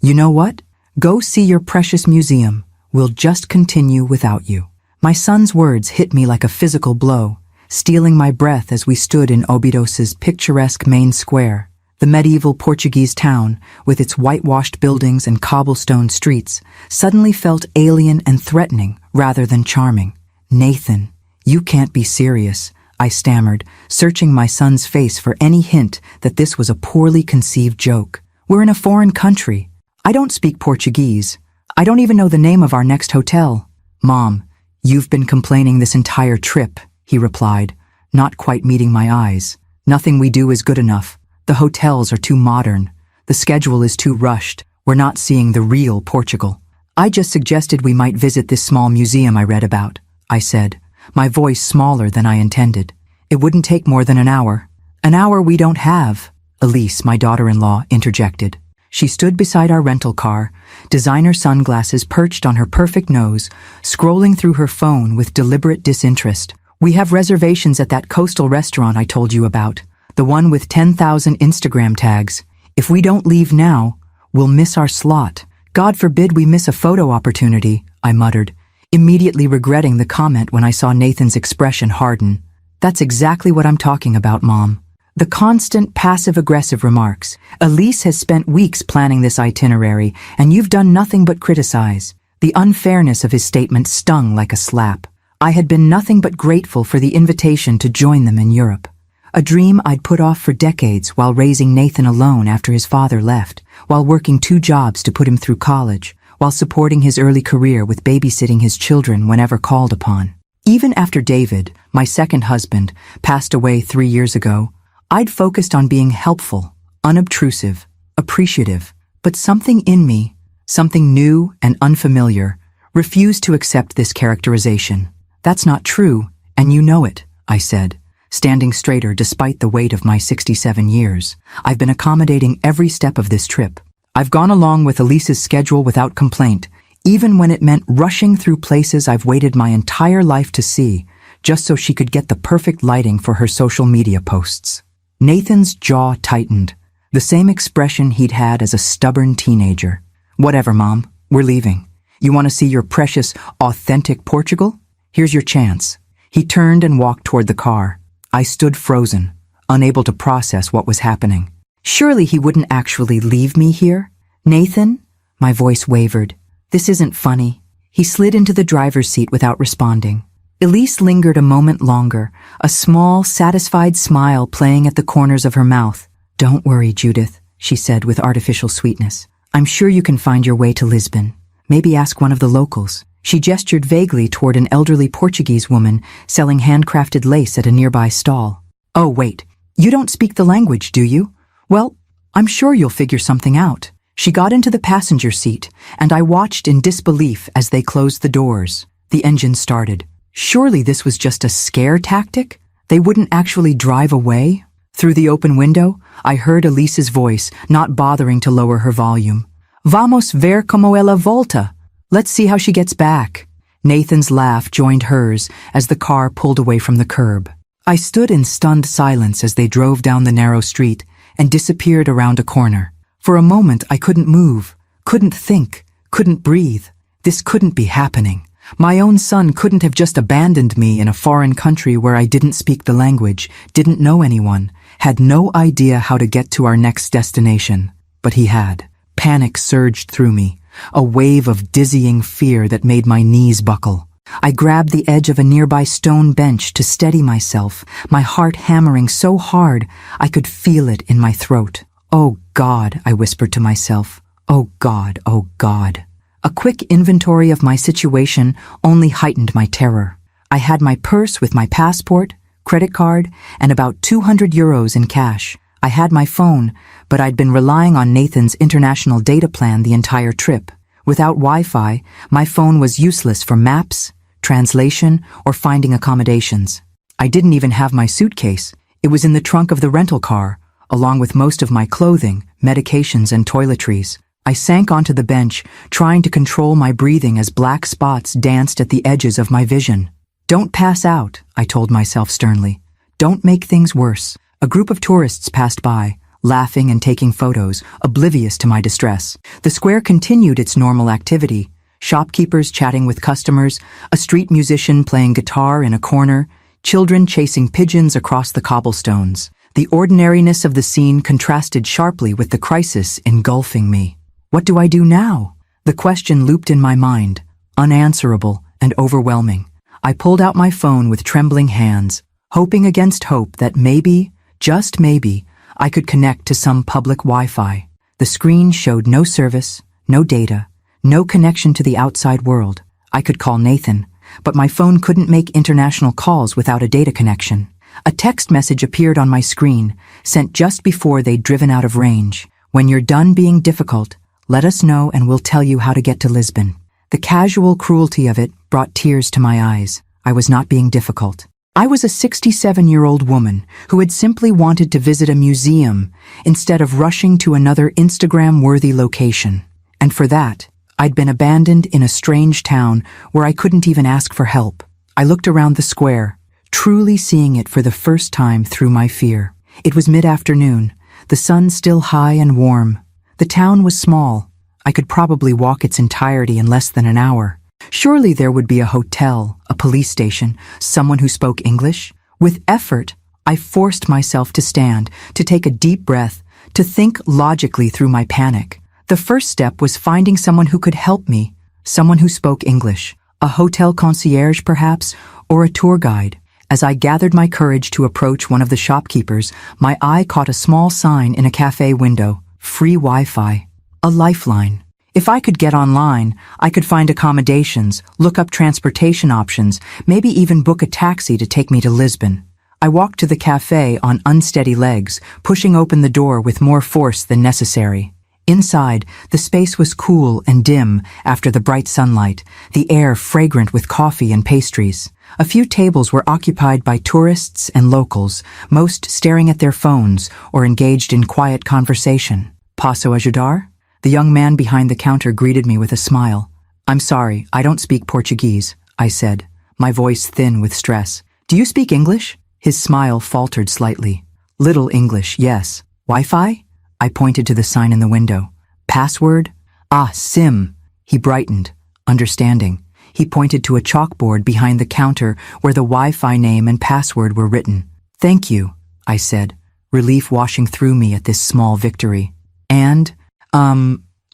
You know what? Go see your precious museum. We'll just continue without you. My son's words hit me like a physical blow, stealing my breath as we stood in Óbidos' picturesque main square. The medieval Portuguese town, with its whitewashed buildings and cobblestone streets, suddenly felt alien and threatening rather than charming. Nathan, you can't be serious, I stammered, searching my son's face for any hint that this was a poorly conceived joke. We're in a foreign country. I don't speak Portuguese. I don't even know the name of our next hotel. Mom, you've been complaining this entire trip, he replied, not quite meeting my eyes. Nothing we do is good enough. The hotels are too modern. The schedule is too rushed. We're not seeing the real Portugal. I just suggested we might visit this small museum I read about, I said, my voice smaller than I intended. It wouldn't take more than an hour. An hour we don't have, Elise, my daughter-in-law, interjected. She stood beside our rental car, designer sunglasses perched on her perfect nose, scrolling through her phone with deliberate disinterest. We have reservations at that coastal restaurant I told you about, the one with 10,000 Instagram tags. If we don't leave now, we'll miss our slot. God forbid we miss a photo opportunity, I muttered, immediately regretting the comment when I saw Nathan's expression harden. That's exactly what I'm talking about, Mom. The constant passive-aggressive remarks. Elise has spent weeks planning this itinerary, and you've done nothing but criticize. The unfairness of his statement stung like a slap. I had been nothing but grateful for the invitation to join them in Europe. A dream I'd put off for decades while raising Nathan alone after his father left, while working 2 jobs to put him through college, while supporting his early career with babysitting his children whenever called upon. Even after David, my second husband, passed away 3 years ago, I'd focused on being helpful, unobtrusive, appreciative, but something in me, something new and unfamiliar, refused to accept this characterization. That's not true, and you know it, I said, standing straighter despite the weight of my 67 years. I've been accommodating every step of this trip. I've gone along with Elise's schedule without complaint, even when it meant rushing through places I've waited my entire life to see, just so she could get the perfect lighting for her social media posts. Nathan's jaw tightened, the same expression he'd had as a stubborn teenager. Whatever, Mom, we're leaving. You want to see your precious, authentic Portugal? Here's your chance. He turned and walked toward the car. I stood frozen, unable to process what was happening. Surely he wouldn't actually leave me here? Nathan? My voice wavered. This isn't funny. He slid into the driver's seat without responding. Elise lingered a moment longer, a small, satisfied smile playing at the corners of her mouth. Don't worry, Judith, she said with artificial sweetness. I'm sure you can find your way to Lisbon. Maybe ask one of the locals. She gestured vaguely toward an elderly Portuguese woman selling handcrafted lace at a nearby stall. Oh, wait, you don't speak the language, do you? Well, I'm sure you'll figure something out. She got into the passenger seat, and I watched in disbelief as they closed the doors. The engine started. Surely this was just a scare tactic? They wouldn't actually drive away? Through the open window, I heard Elise's voice, not bothering to lower her volume. Vamos ver como ela volta. Let's see how she gets back. Nathan's laugh joined hers as the car pulled away from the curb. I stood in stunned silence as they drove down the narrow street and disappeared around a corner. For a moment I couldn't move, couldn't think, couldn't breathe. This couldn't be happening. My own son couldn't have just abandoned me in a foreign country where I didn't speak the language, didn't know anyone, had no idea how to get to our next destination. But he had. Panic surged through me, a wave of dizzying fear that made my knees buckle. I grabbed the edge of a nearby stone bench to steady myself, my heart hammering so hard I could feel it in my throat. Oh God, I whispered to myself. Oh God, oh God. A quick inventory of my situation only heightened my terror. I had my purse with my passport, credit card, and about 200 euros in cash. I had my phone, but I'd been relying on Nathan's international data plan the entire trip. Without Wi-Fi, my phone was useless for maps, translation, or finding accommodations. I didn't even have my suitcase. It was in the trunk of the rental car, along with most of my clothing, medications, and toiletries. I sank onto the bench, trying to control my breathing as black spots danced at the edges of my vision. Don't pass out, I told myself sternly. Don't make things worse. A group of tourists passed by, laughing and taking photos, oblivious to my distress. The square continued its normal activity. Shopkeepers chatting with customers, a street musician playing guitar in a corner, children chasing pigeons across the cobblestones. The ordinariness of the scene contrasted sharply with the crisis engulfing me. What do I do now? The question looped in my mind, unanswerable and overwhelming. I pulled out my phone with trembling hands, hoping against hope that maybe, just maybe, I could connect to some public Wi-Fi. The screen showed no service, no data, no connection to the outside world. I could call Nathan, but my phone couldn't make international calls without a data connection. A text message appeared on my screen, sent just before they'd driven out of range. When you're done being difficult, let us know and we'll tell you how to get to Lisbon. The casual cruelty of it brought tears to my eyes. I was not being difficult. I was a 67-year-old woman who had simply wanted to visit a museum instead of rushing to another Instagram-worthy location. And for that, I'd been abandoned in a strange town where I couldn't even ask for help. I looked around the square, truly seeing it for the first time through my fear. It was mid-afternoon, the sun still high and warm. The town was small. I could probably walk its entirety in less than an hour. Surely there would be a hotel, a police station, someone who spoke English. With effort, I forced myself to stand, to take a deep breath, to think logically through my panic. The first step was finding someone who could help me, someone who spoke English, a hotel concierge perhaps, or a tour guide. As I gathered my courage to approach one of the shopkeepers, my eye caught a small sign in a cafe window, free Wi-Fi, a lifeline. If I could get online, I could find accommodations, look up transportation options, maybe even book a taxi to take me to Lisbon. I walked to the cafe on unsteady legs, pushing open the door with more force than necessary. Inside, the space was cool and dim after the bright sunlight, the air fragrant with coffee and pastries. A few tables were occupied by tourists and locals, most staring at their phones or engaged in quiet conversation. Posso ajudar? The young man behind the counter greeted me with a smile. I'm sorry, I don't speak Portuguese, I said, my voice thin with stress. Do you speak English? His smile faltered slightly. Little English, yes. Wi-Fi? I pointed to the sign in the window. Password? Ah, SIM. He brightened, understanding. He pointed to a chalkboard behind the counter where the Wi-Fi name and password were written. Thank you, I said, relief washing through me at this small victory. And,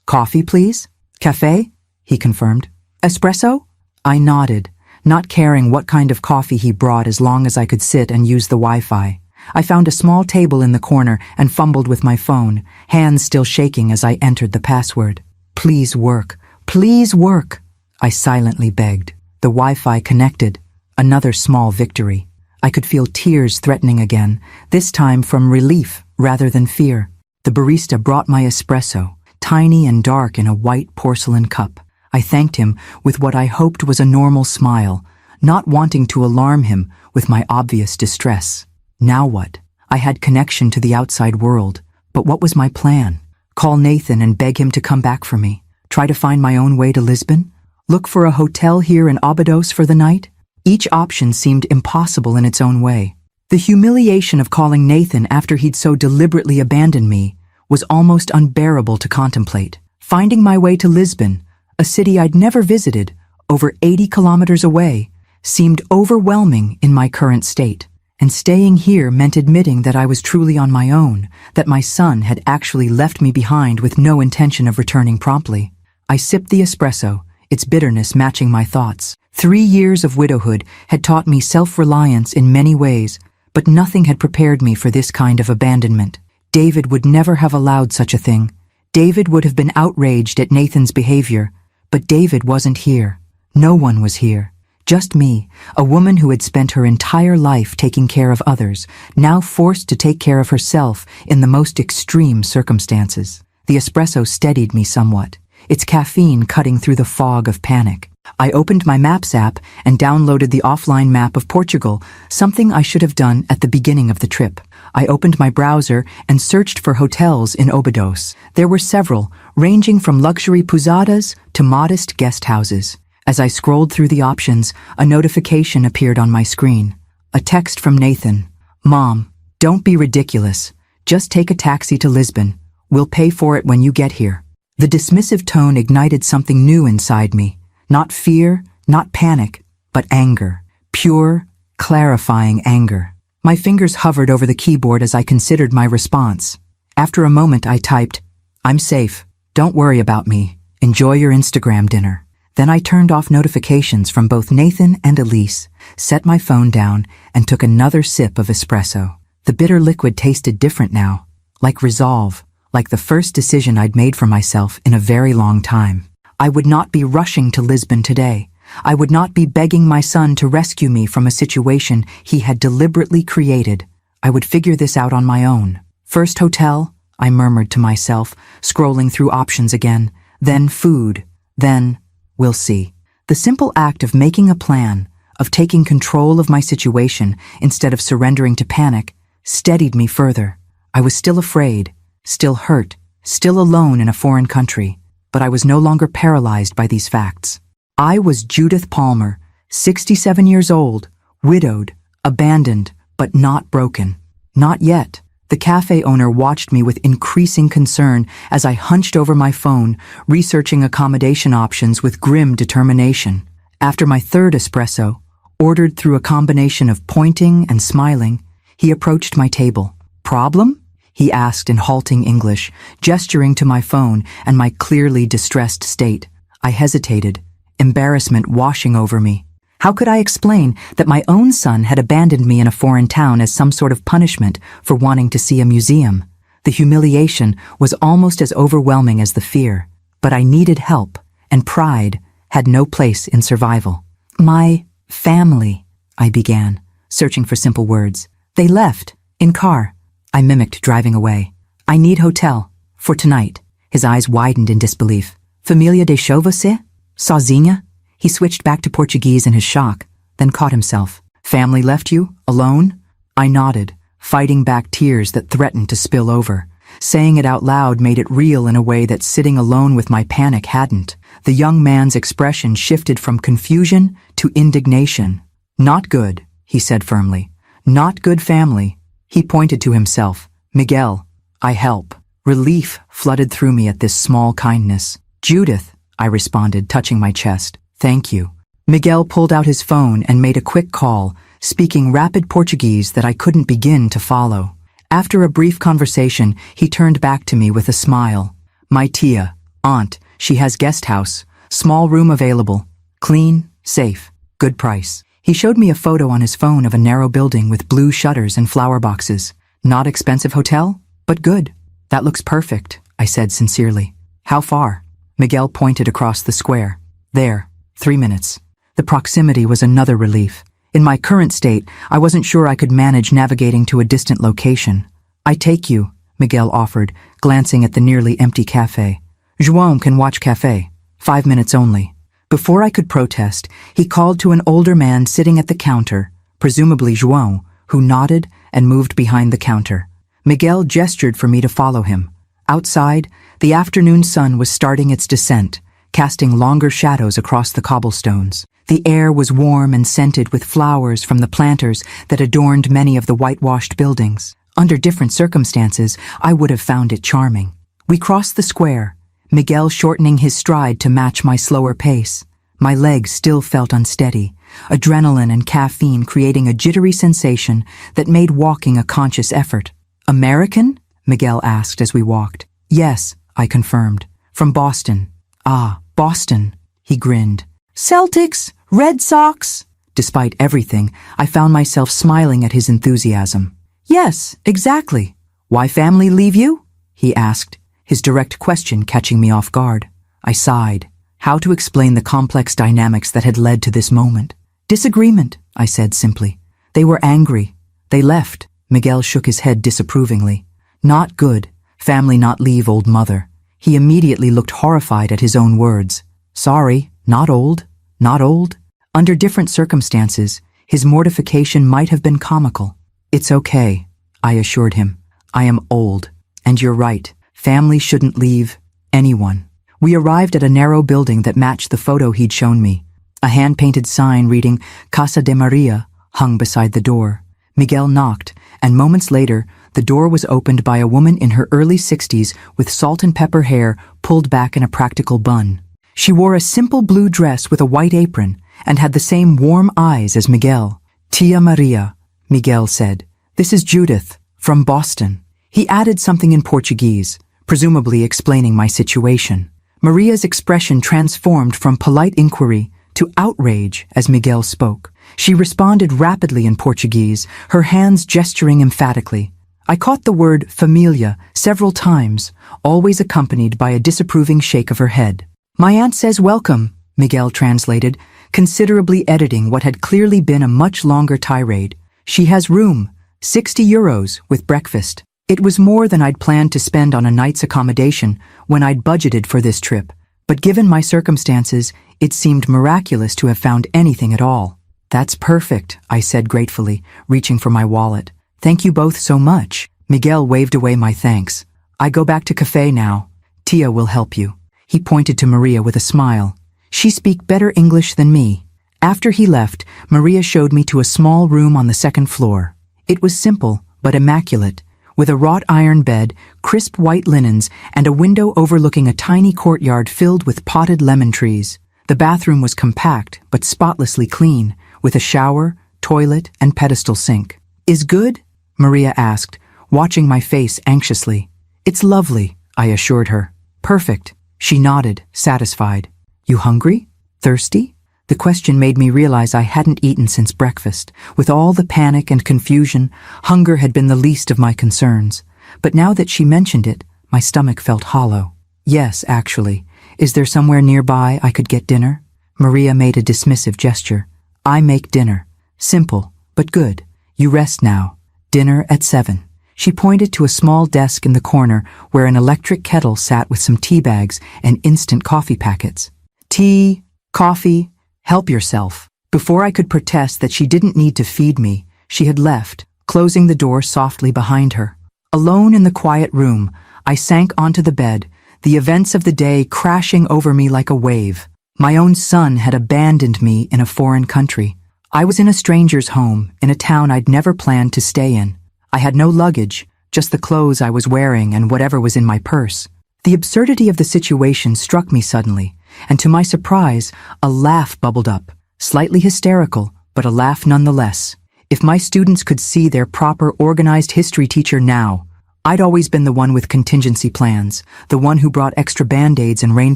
coffee please? Café? He confirmed. Espresso? I nodded, not caring what kind of coffee he brought as long as I could sit and use the Wi-Fi. I found a small table in the corner and fumbled with my phone, hands still shaking as I entered the password. Please work. Please work. I silently begged. The Wi-Fi connected. Another small victory. I could feel tears threatening again, this time from relief rather than fear. The barista brought my espresso, tiny and dark in a white porcelain cup. I thanked him with what I hoped was a normal smile, not wanting to alarm him with my obvious distress. Now what? I had connection to the outside world, but what was my plan? Call Nathan and beg him to come back for me? Try to find my own way to Lisbon? Look for a hotel here in Abados for the night? Each option seemed impossible in its own way. The humiliation of calling Nathan after he'd so deliberately abandoned me was almost unbearable to contemplate. Finding my way to Lisbon, a city I'd never visited, over 80 kilometers away, seemed overwhelming in my current state. And staying here meant admitting that I was truly on my own, that my son had actually left me behind with no intention of returning promptly. I sipped the espresso, its bitterness matching my thoughts. 3 years of widowhood had taught me self-reliance in many ways, but nothing had prepared me for this kind of abandonment. David would never have allowed such a thing. David would have been outraged at Nathan's behavior, but David wasn't here. No one was here. Just me, a woman who had spent her entire life taking care of others, now forced to take care of herself in the most extreme circumstances. The espresso steadied me somewhat, its caffeine cutting through the fog of panic. I opened my Maps app and downloaded the offline map of Portugal, something I should have done at the beginning of the trip. I opened my browser and searched for hotels in Abados. There were several, ranging from luxury pousadas to modest guest houses. As I scrolled through the options, a notification appeared on my screen. A text from Nathan. Mom, don't be ridiculous. Just take a taxi to Lisbon. We'll pay for it when you get here. The dismissive tone ignited something new inside me. Not fear, not panic, but anger. Pure, clarifying anger. My fingers hovered over the keyboard as I considered my response. After a moment I typed, "I'm safe. Don't worry about me. Enjoy your Instagram dinner." Then I turned off notifications from both Nathan and Elise, set my phone down, and took another sip of espresso. The bitter liquid tasted different now, like resolve, like the first decision I'd made for myself in a very long time. I would not be rushing to Lisbon today. I would not be begging my son to rescue me from a situation he had deliberately created. I would figure this out on my own. First hotel, I murmured to myself, scrolling through options again. Then food. Then, we'll see. The simple act of making a plan, of taking control of my situation instead of surrendering to panic, steadied me further. I was still afraid, still hurt, still alone in a foreign country, but I was no longer paralyzed by these facts. I was Judith Palmer, 67 years old, widowed, abandoned, but not broken. Not yet. The cafe owner watched me with increasing concern as I hunched over my phone, researching accommodation options with grim determination. After my third espresso, ordered through a combination of pointing and smiling, he approached my table. "Problem?" he asked in halting English, gesturing to my phone and my clearly distressed state. I hesitated, embarrassment washing over me. How could I explain that my own son had abandoned me in a foreign town as some sort of punishment for wanting to see a museum? The humiliation was almost as overwhelming as the fear, but I needed help, and pride had no place in survival. "My family," I began, searching for simple words. "They left, in car." I mimicked driving away. "I need hotel, for tonight." His eyes widened in disbelief. "Família deixou você? Sozinha?" He switched back to Portuguese in his shock, then caught himself. "Family left you? Alone?" I nodded, fighting back tears that threatened to spill over. Saying it out loud made it real in a way that sitting alone with my panic hadn't. The young man's expression shifted from confusion to indignation. "Not good," he said firmly. "Not good family." He pointed to himself. "Miguel, I help." Relief flooded through me at this small kindness. "Judith," I responded, touching my chest. "Thank you." Miguel pulled out his phone and made a quick call, speaking rapid Portuguese that I couldn't begin to follow. After a brief conversation, he turned back to me with a smile. "My tia, aunt, she has guest house, small room available, clean, safe, good price." He showed me a photo on his phone of a narrow building with blue shutters and flower boxes. "Not expensive hotel, but good." "That looks perfect," I said sincerely. "How far?" Miguel pointed across the square. "There, 3 minutes." The proximity was another relief. In my current state, I wasn't sure I could manage navigating to a distant location. "I take you," Miguel offered, glancing at the nearly empty cafe. "João can watch cafe. 5 minutes only." Before I could protest, he called to an older man sitting at the counter, presumably João, who nodded and moved behind the counter. Miguel gestured for me to follow him. Outside, the afternoon sun was starting its descent, casting longer shadows across the cobblestones. The air was warm and scented with flowers from the planters that adorned many of the whitewashed buildings. Under different circumstances, I would have found it charming. We crossed the square, Miguel shortening his stride to match my slower pace. My legs still felt unsteady, adrenaline and caffeine creating a jittery sensation that made walking a conscious effort. "American?" Miguel asked as we walked. "Yes," I confirmed. "From Boston." "Ah, Boston," he grinned. "Celtics, Red Sox." Despite everything, I found myself smiling at his enthusiasm. "Yes, exactly." "Why family leave you?" he asked, his direct question catching me off guard. I sighed. How to explain the complex dynamics that had led to this moment? "Disagreement," I said simply. "They were angry. They left." Miguel shook his head disapprovingly. "Not good. Family not leave old mother." He immediately looked horrified at his own words. "Sorry, not old. Not old." Under different circumstances, his mortification might have been comical. "It's okay," I assured him. "I am old. And you're right. Family shouldn't leave anyone." We arrived at a narrow building that matched the photo he'd shown me. A hand-painted sign reading Casa de Maria hung beside the door. Miguel knocked, and moments later, The door was opened by a woman in her early 60s with salt and pepper hair pulled back in a practical bun. She wore a simple blue dress with a white apron and had the same warm eyes as Miguel. "Tia Maria," Miguel said. "This is Judith, from Boston." He added something in Portuguese, presumably explaining my situation. Maria's expression transformed from polite inquiry to outrage as Miguel spoke. She responded rapidly in Portuguese, her hands gesturing emphatically. I caught the word familia several times, always accompanied by a disapproving shake of her head. "My aunt says welcome," Miguel translated, considerably editing what had clearly been a much longer tirade. "She has room, €60 with breakfast." It was more than I'd planned to spend on a night's accommodation when I'd budgeted for this trip, but given my circumstances, it seemed miraculous to have found anything at all. "That's perfect," I said gratefully, reaching for my wallet. "Thank you both so much." Miguel waved away my thanks. "I go back to cafe now. Tia will help you." He pointed to Maria with a smile. "She speak better English than me." After he left, Maria showed me to a small room on the second floor. It was simple, but immaculate, with a wrought iron bed, crisp white linens, and a window overlooking a tiny courtyard filled with potted lemon trees. The bathroom was compact, but spotlessly clean, with a shower, toilet, and pedestal sink. "Is good?" Maria asked, watching my face anxiously. "It's lovely," I assured her. "Perfect." She nodded, satisfied. "You hungry? Thirsty?" The question made me realize I hadn't eaten since breakfast. With all the panic and confusion, hunger had been the least of my concerns. But now that she mentioned it, my stomach felt hollow. "Yes, actually. Is there somewhere nearby I could get dinner?" Maria made a dismissive gesture. "I make dinner. Simple, but good. You rest now. Dinner at 7. She pointed to a small desk in the corner where an electric kettle sat with some tea bags and instant coffee packets. "Tea, coffee, help yourself." Before I could protest that she didn't need to feed me, she had left, closing the door softly behind her. Alone in the quiet room, I sank onto the bed, the events of the day crashing over me like a wave. My own son had abandoned me in a foreign country. I was in a stranger's home, in a town I'd never planned to stay in. I had no luggage, just the clothes I was wearing and whatever was in my purse. The absurdity of the situation struck me suddenly, and to my surprise, a laugh bubbled up, slightly hysterical, but a laugh nonetheless. If my students could see their proper organized history teacher now, I'd always been the one with contingency plans, the one who brought extra band-aids and rain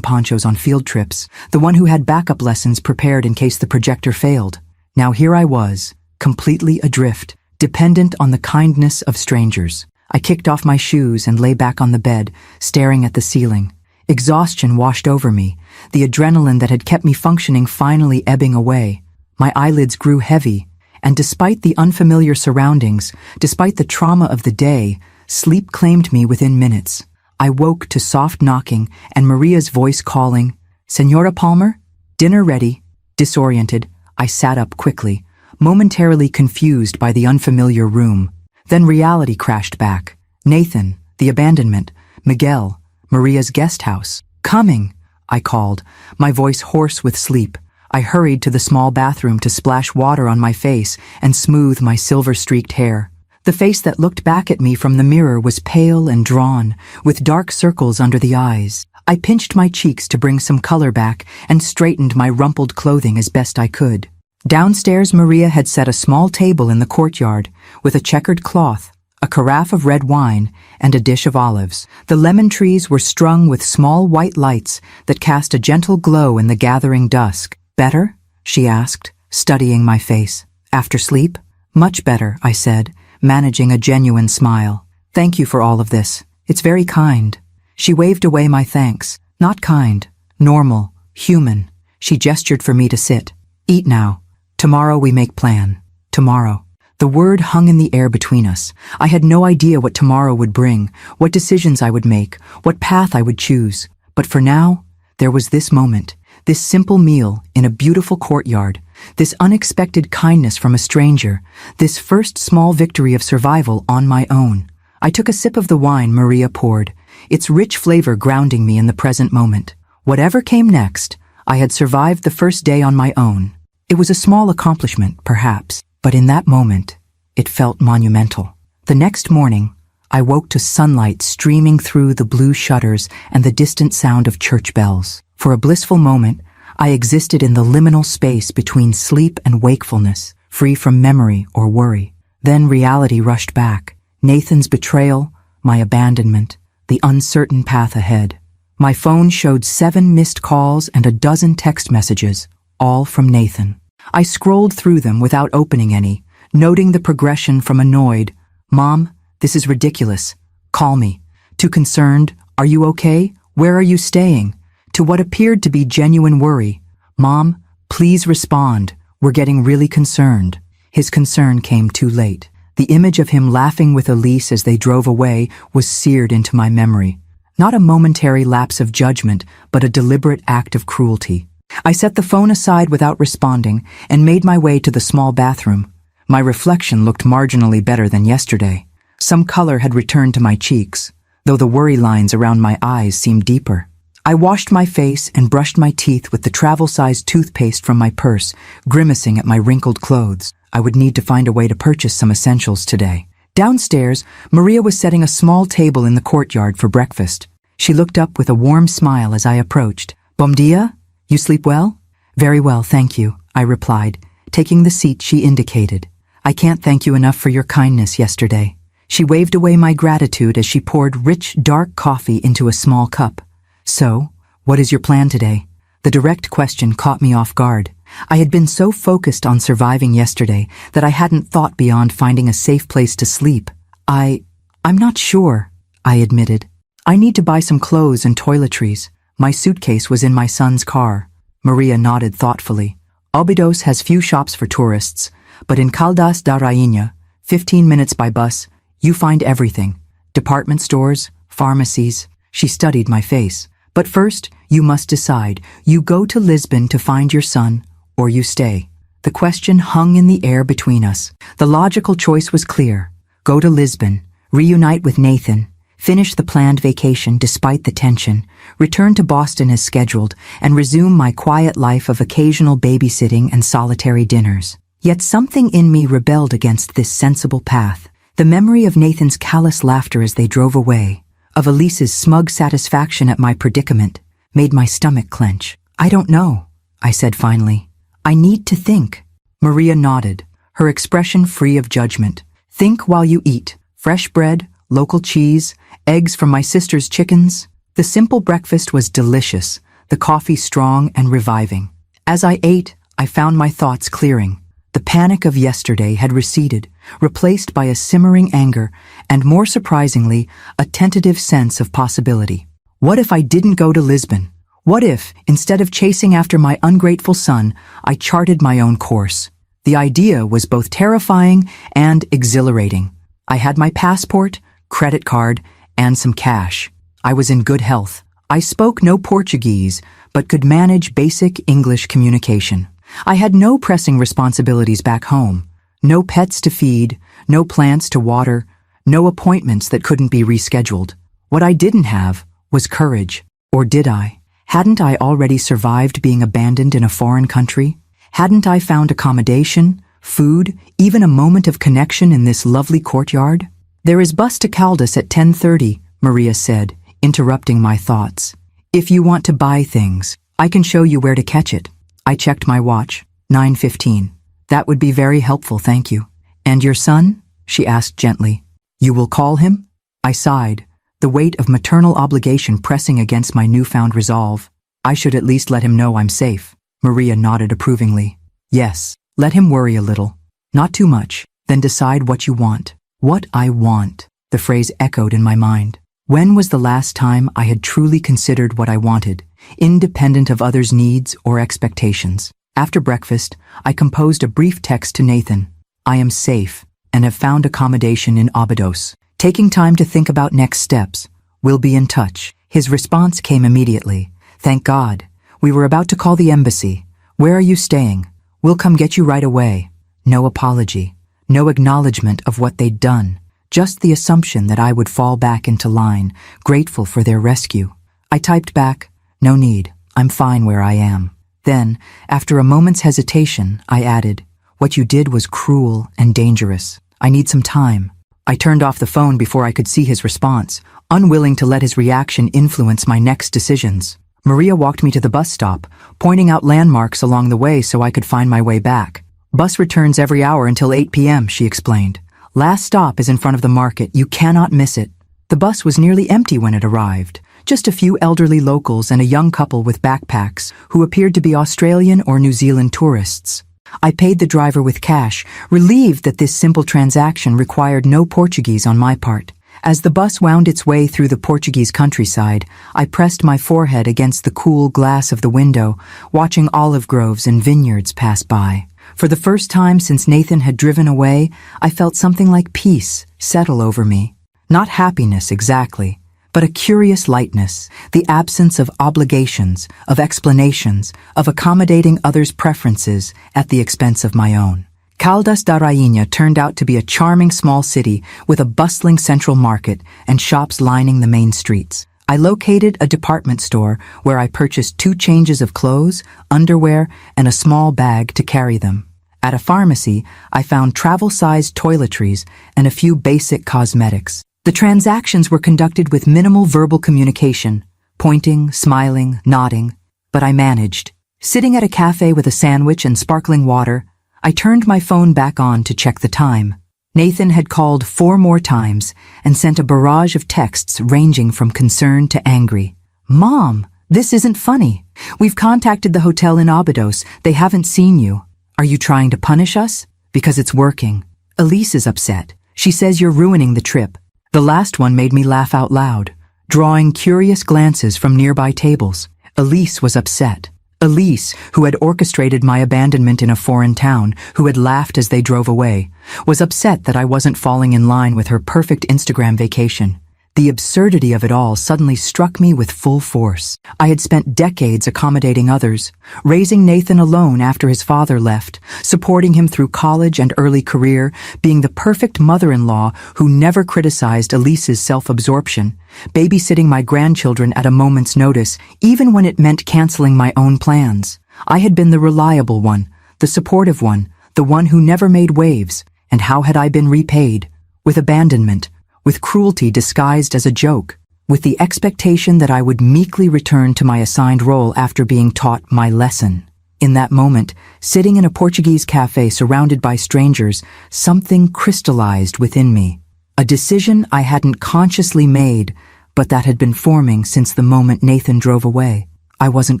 ponchos on field trips, the one who had backup lessons prepared in case the projector failed. Now here I was, completely adrift, dependent on the kindness of strangers. I kicked off my shoes and lay back on the bed, staring at the ceiling. Exhaustion washed over me, the adrenaline that had kept me functioning finally ebbing away. My eyelids grew heavy, and despite the unfamiliar surroundings, despite the trauma of the day, sleep claimed me within minutes. I woke to soft knocking and Maria's voice calling, "Senora Palmer? Dinner ready." Disoriented, I sat up quickly, momentarily confused by the unfamiliar room. Then reality crashed back. Nathan, the abandonment, Miguel, Maria's guest house. "Coming," I called, my voice hoarse with sleep. I hurried to the small bathroom to splash water on my face and smooth my silver-streaked hair. The face that looked back at me from the mirror was pale and drawn, with dark circles under the eyes. I pinched my cheeks to bring some color back and straightened my rumpled clothing as best I could. Downstairs, Maria had set a small table in the courtyard with a checkered cloth, a carafe of red wine, and a dish of olives. The lemon trees were strung with small white lights that cast a gentle glow in the gathering dusk. "Better?" she asked, studying my face. "After sleep?" "Much better," I said, managing a genuine smile. "Thank you for all of this. It's very kind." She waved away my thanks. "Not kind. Normal. Human." She gestured for me to sit. "Eat now. Tomorrow we make plan. Tomorrow." The word hung in the air between us. I had no idea what tomorrow would bring, what decisions I would make, what path I would choose. But for now, there was this moment, this simple meal in a beautiful courtyard, this unexpected kindness from a stranger, this first small victory of survival on my own. I took a sip of the wine Maria poured, its rich flavor grounding me in the present moment. Whatever came next, I had survived the first day on my own. It was a small accomplishment, perhaps, but in that moment, it felt monumental. The next morning, I woke to sunlight streaming through the blue shutters and the distant sound of church bells. For a blissful moment, I existed in the liminal space between sleep and wakefulness, free from memory or worry. Then reality rushed back. Nathan's betrayal, my abandonment, the uncertain path ahead. My phone showed 7 missed calls and a dozen text messages, all from Nathan. I scrolled through them without opening any, noting the progression from annoyed, "Mom, this is ridiculous. Call me," to concerned, "Are you okay? Where are you staying?" to what appeared to be genuine worry, "Mom, please respond. We're getting really concerned." His concern came too late. The image of him laughing with Elise as they drove away was seared into my memory. Not a momentary lapse of judgment, but a deliberate act of cruelty. I set the phone aside without responding and made my way to the small bathroom. My reflection looked marginally better than yesterday. Some color had returned to my cheeks, though the worry lines around my eyes seemed deeper. I washed my face and brushed my teeth with the travel-sized toothpaste from my purse, grimacing at my wrinkled clothes. I would need to find a way to purchase some essentials today. Downstairs, Maria was setting a small table in the courtyard for breakfast. She looked up with a warm smile as I approached. "Bom dia? You sleep well?" "Very well, thank you," I replied, taking the seat she indicated. "I can't thank you enough for your kindness yesterday." She waved away my gratitude as she poured rich, dark coffee into a small cup. "So, what is your plan today?" The direct question caught me off guard. I had been so focused on surviving yesterday that I hadn't thought beyond finding a safe place to sleep. I'm not sure," I admitted. "I need to buy some clothes and toiletries. My suitcase was in my son's car." Maria nodded thoughtfully. "Óbidos has few shops for tourists, but in Caldas da Rainha, 15 minutes by bus, you find everything. Department stores, pharmacies." She studied my face. "But first, you must decide. You go to Lisbon to find your son, or you stay." The question hung in the air between us. The logical choice was clear. Go to Lisbon, reunite with Nathan, finish the planned vacation despite the tension, return to Boston as scheduled, and resume my quiet life of occasional babysitting and solitary dinners. Yet something in me rebelled against this sensible path. The memory of Nathan's callous laughter as they drove away, of Elise's smug satisfaction at my predicament, made my stomach clench. "I don't know," I said finally. "I need to think." Maria nodded, her expression free of judgment. "Think while you eat. Fresh bread, local cheese, eggs from my sister's chickens." The simple breakfast was delicious, the coffee strong and reviving. As I ate, I found my thoughts clearing. The panic of yesterday had receded, replaced by a simmering anger and, more surprisingly, a tentative sense of possibility. What if I didn't go to Lisbon? What if, instead of chasing after my ungrateful son, I charted my own course? The idea was both terrifying and exhilarating. I had my passport, credit card, and some cash. I was in good health. I spoke no Portuguese, but could manage basic English communication. I had no pressing responsibilities back home. No pets to feed, no plants to water, no appointments that couldn't be rescheduled. What I didn't have was courage. Or did I? Hadn't I already survived being abandoned in a foreign country? Hadn't I found accommodation, food, even a moment of connection in this lovely courtyard? "There is bus to Caldas at 10:30, Maria said, interrupting my thoughts. "If you want to buy things, I can show you where to catch it." I checked my watch. 9:15. "That would be very helpful, thank you." "And your son?" she asked gently. "You will call him?" I sighed, the weight of maternal obligation pressing against my newfound resolve. "I should at least let him know I'm safe." Maria nodded approvingly. "Yes, let him worry a little. Not too much. Then decide what you want." What I want, the phrase echoed in my mind. When was the last time I had truly considered what I wanted, independent of others' needs or expectations? After breakfast, I composed a brief text to Nathan. "I am safe and have found accommodation in Óbidos. Taking time to think about next steps. We'll be in touch." His response came immediately. "Thank God. We were about to call the embassy. Where are you staying? We'll come get you right away." No apology. No acknowledgement of what they'd done. Just the assumption that I would fall back into line, grateful for their rescue. I typed back, "No need. I'm fine where I am." Then, after a moment's hesitation, I added, "What you did was cruel and dangerous. I need some time." I turned off the phone before I could see his response, unwilling to let his reaction influence my next decisions. Maria walked me to the bus stop, pointing out landmarks along the way so I could find my way back. Bus returns every hour until 8 p.m., she explained. Last stop is in front of the market. You cannot miss it. The bus was nearly empty when it arrived. Just a few elderly locals and a young couple with backpacks who appeared to be Australian or New Zealand tourists. I paid the driver with cash, relieved that this simple transaction required no Portuguese on my part. As the bus wound its way through the Portuguese countryside, I pressed my forehead against the cool glass of the window, watching olive groves and vineyards pass by. For the first time since Nathan had driven away, I felt something like peace settle over me. Not happiness exactly, but a curious lightness, the absence of obligations, of explanations, of accommodating others' preferences at the expense of my own. Caldas da Rainha turned out to be a charming small city with a bustling central market and shops lining the main streets. I located a department store where I purchased 2 changes of clothes, underwear, and a small bag to carry them. At a pharmacy, I found travel-sized toiletries and a few basic cosmetics. The transactions were conducted with minimal verbal communication, pointing, smiling, nodding, but I managed. Sitting at a cafe with a sandwich and sparkling water, I turned my phone back on to check the time. Nathan had called 4 more times and sent a barrage of texts ranging from concerned to angry. "Mom, this isn't funny. We've contacted the hotel in Abidos. They haven't seen you. Are you trying to punish us? Because it's working. Elise is upset. She says you're ruining the trip." The last one made me laugh out loud, drawing curious glances from nearby tables. Elise was upset. Elise, who had orchestrated my abandonment in a foreign town, who had laughed as they drove away, was upset that I wasn't falling in line with her perfect Instagram vacation. The absurdity of it all suddenly struck me with full force. I had spent decades accommodating others, raising Nathan alone after his father left, supporting him through college and early career, being the perfect mother-in-law who never criticized Elise's self-absorption, babysitting my grandchildren at a moment's notice, even when it meant canceling my own plans. I had been the reliable one, the supportive one, the one who never made waves, and how had I been repaid? With abandonment, with cruelty disguised as a joke, with the expectation that I would meekly return to my assigned role after being taught my lesson. In that moment, sitting in a Portuguese cafe surrounded by strangers, something crystallized within me. A decision I hadn't consciously made, but that had been forming since the moment Nathan drove away. I wasn't